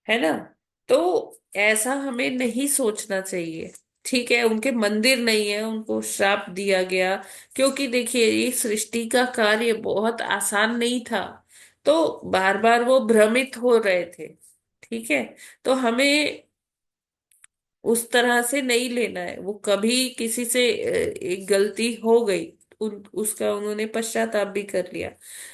है ना। तो ऐसा हमें नहीं सोचना चाहिए। ठीक है, उनके मंदिर नहीं है, उनको श्राप दिया गया, क्योंकि देखिए ये सृष्टि का कार्य बहुत आसान नहीं था। तो बार बार वो भ्रमित हो रहे थे। ठीक है। तो हमें उस तरह से नहीं लेना है। वो कभी किसी से एक गलती हो गई, उसका उन्होंने पश्चाताप भी कर लिया।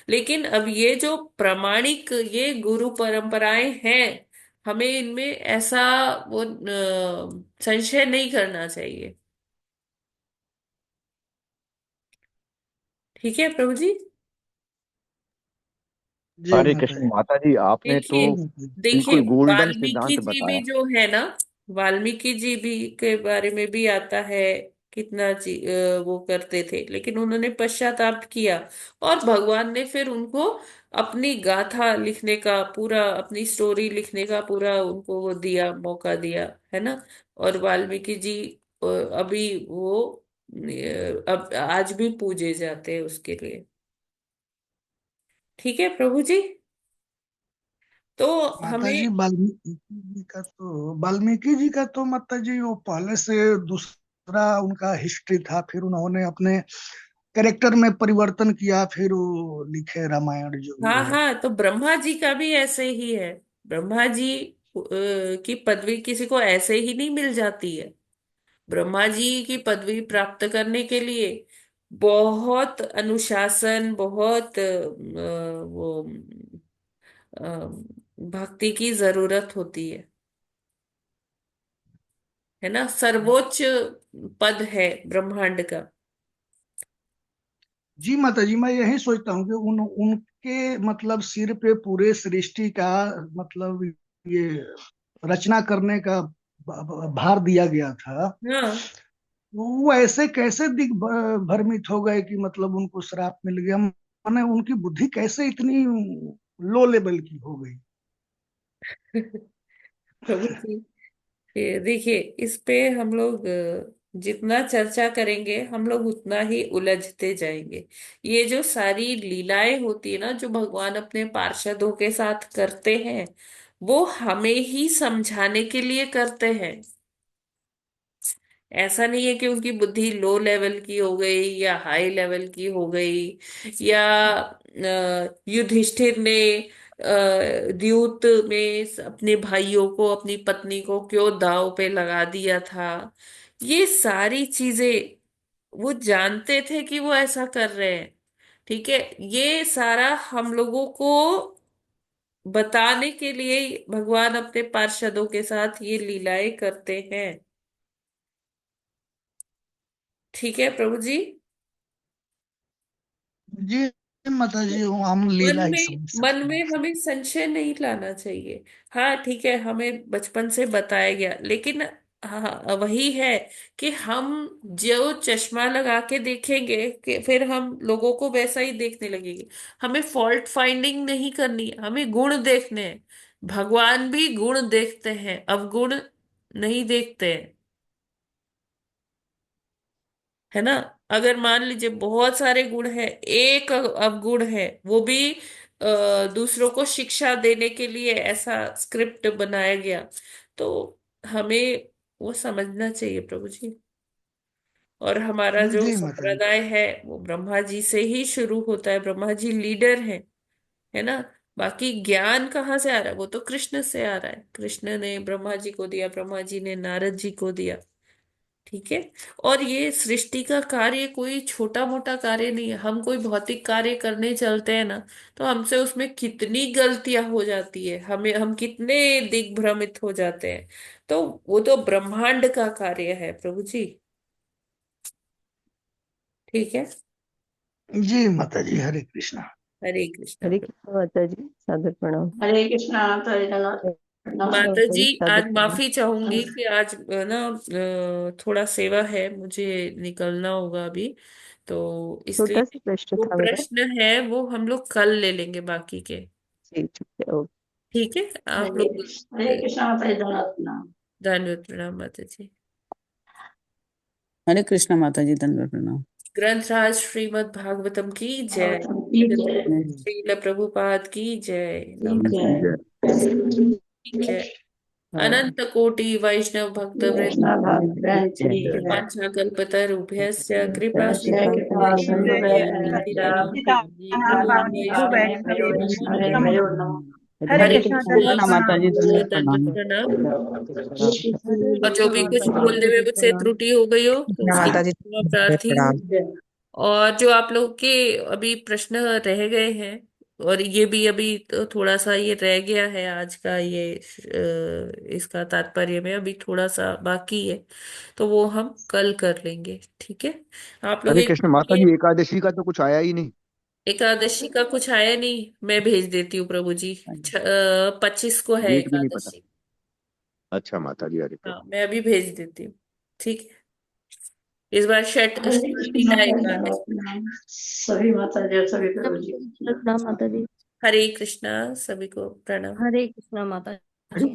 लेकिन अब ये जो प्रामाणिक ये गुरु परंपराएं हैं, हमें इनमें ऐसा वो संशय नहीं करना चाहिए। ठीक है प्रभु जी। जी हरे माता कृष्ण जी। माता जी, आपने तो देखिए, देखिए बिल्कुल गोल्डन वाल्मीकि सिद्धांत जी भी बताया। जो है ना, वाल्मीकि जी भी के बारे में भी आता है कितना वो करते थे, लेकिन उन्होंने पश्चाताप किया, और भगवान ने फिर उनको अपनी गाथा लिखने का पूरा, अपनी स्टोरी लिखने का पूरा उनको वो दिया, मौका दिया, है ना। और वाल्मीकि जी अभी वो अब आज भी पूजे जाते हैं उसके लिए। ठीक है प्रभु जी। तो माता हमें जी, वाल्मीकि जी का तो माता जी वो पहले से दूसरा उनका हिस्ट्री था। फिर उन्होंने अपने कैरेक्टर में परिवर्तन किया, फिर वो लिखे रामायण जो भी हाँ है। हाँ, तो ब्रह्मा जी का भी ऐसे ही है। ब्रह्मा जी की पदवी किसी को ऐसे ही नहीं मिल जाती है। ब्रह्मा जी की पदवी प्राप्त करने के लिए बहुत अनुशासन, बहुत वो अ, भक्ति की जरूरत होती है ना। सर्वोच्च पद है ब्रह्मांड का। जी माता जी, मैं यही सोचता हूँ कि उनके मतलब सिर पे पूरे सृष्टि का मतलब ये रचना करने का भार दिया गया था। हाँ, वो ऐसे कैसे भ्रमित हो गए कि मतलब उनको श्राप मिल गया, माने उनकी बुद्धि कैसे इतनी लो लेवल की हो गई। प्रभु जी, ये देखिए, इस पे हम लोग जितना चर्चा करेंगे हम लोग उतना ही उलझते जाएंगे। ये जो सारी लीलाएं होती है ना, जो भगवान अपने पार्षदों के साथ करते हैं, वो हमें ही समझाने के लिए करते हैं। ऐसा नहीं है कि उनकी बुद्धि लो लेवल की हो गई या हाई लेवल की हो गई, या युधिष्ठिर ने द्यूत में अपने भाइयों को, अपनी पत्नी को क्यों दांव पे लगा दिया था। ये सारी चीजें वो जानते थे कि वो ऐसा कर रहे हैं। ठीक है, ये सारा हम लोगों को बताने के लिए भगवान अपने पार्षदों के साथ ये लीलाएं करते हैं। ठीक है प्रभु जी। जी माता जी, हम मन लीला ही में समझ मन सकते में हैं। हमें संशय नहीं लाना चाहिए। हाँ ठीक है, हमें बचपन से बताया गया, लेकिन हाँ वही है कि हम जो चश्मा लगा के देखेंगे कि फिर हम लोगों को वैसा ही देखने लगेंगे। हमें फॉल्ट फाइंडिंग नहीं करनी है, हमें गुण देखने हैं। भगवान भी गुण देखते हैं, अवगुण नहीं देखते हैं, है ना। अगर मान लीजिए बहुत सारे गुण है, एक अवगुण है, वो भी दूसरों को शिक्षा देने के लिए ऐसा स्क्रिप्ट बनाया गया, तो हमें वो समझना चाहिए प्रभु जी। और हमारा जो जी माता जी। संप्रदाय है वो ब्रह्मा जी से ही शुरू होता है। ब्रह्मा जी लीडर है ना। बाकी ज्ञान कहाँ से आ रहा है? वो तो कृष्ण से आ रहा है। कृष्ण ने ब्रह्मा जी को दिया, ब्रह्मा जी ने नारद जी को दिया। ठीक है। और ये सृष्टि का कार्य कोई छोटा मोटा कार्य नहीं है। हम कोई भौतिक कार्य करने चलते हैं ना, तो हमसे उसमें कितनी गलतियां हो जाती है, हम कितने दिग्भ्रमित हो जाते हैं। तो वो तो ब्रह्मांड का कार्य है प्रभु जी। ठीक है। जी माता जी, हरे कृष्णा। हरे कृष्णा हरे प्रभु। कृष्ण माता जी, सादर प्रणाम। हरे कृष्णा तो प्रणाम। माता जी, सादर आज प्रणाम। माफी चाहूंगी कि आज ना थोड़ा सेवा है, मुझे निकलना होगा अभी, तो इसलिए छोटा सा प्रश्न वो था मेरा। प्रश्न है वो हम लोग कल ले लेंगे बाकी के। जी ठीक है, ओके। ठीक है। आप हरे लोग हरे कृष्णा तो प्रणाम। धन्यवाद, प्रणाम माता जी। हरे कृष्णा माता जी, दंडवत प्रणाम। ग्रंथराज श्रीमद् भागवतम की जय। भागवतम की जय। श्रील प्रभुपाद की जय। की नमस्ते जय। की जय। अनंत कोटि वैष्णव भक्त वृंद, कृष्णा भक्त की जय। वाञ्छाकल्पतरुभ्यश्च कृपा जय कृपा सिंधु पतितानां पावनेभ्यो वैष्णवेभ्यो हरे नमो हरे नमः। नमः। हरे हरे कृष्णा, कृष्णा, दंडवत कृष्णा माता प्रणाम। जी, दंडवत दंडवत प्रणाम। प्रणाम। हरे और जो कृष्ण भी कुछ माता जी, बोलने में दंडवत मुझसे प्रणाम। त्रुटि हो गई हो तो कृष्णा उसके लिए माता जी, क्षमा प्रार्थी हूँ। प्रणाम। और जो आप लोग के अभी प्रश्न रह गए हैं, और ये भी अभी तो थोड़ा सा ये रह गया है आज का, ये इसका तात्पर्य में अभी थोड़ा सा बाकी है, तो वो हम कल कर लेंगे। ठीक है। आप लोग हरे एक कृष्ण माता जी, एकादशी का तो कुछ आया ही नहीं। एकादशी का कुछ आया नहीं, मैं भेज देती हूँ प्रभु जी। 25 को है डेट भी नहीं पता। एकादशी। अच्छा माता जी, हरे हाँ, कृष्ण। मैं अभी भेज देती हूँ। ठीक है। इस बार हरे कृष्ण षष्ठी का माता जी, दंडवत एकादशी। प्रणाम सभी माता जी और सभी प्रभु जी। प्रणाम माता जी। हरे कृष्णा, सभी को प्रणाम। हरे कृष्णा माता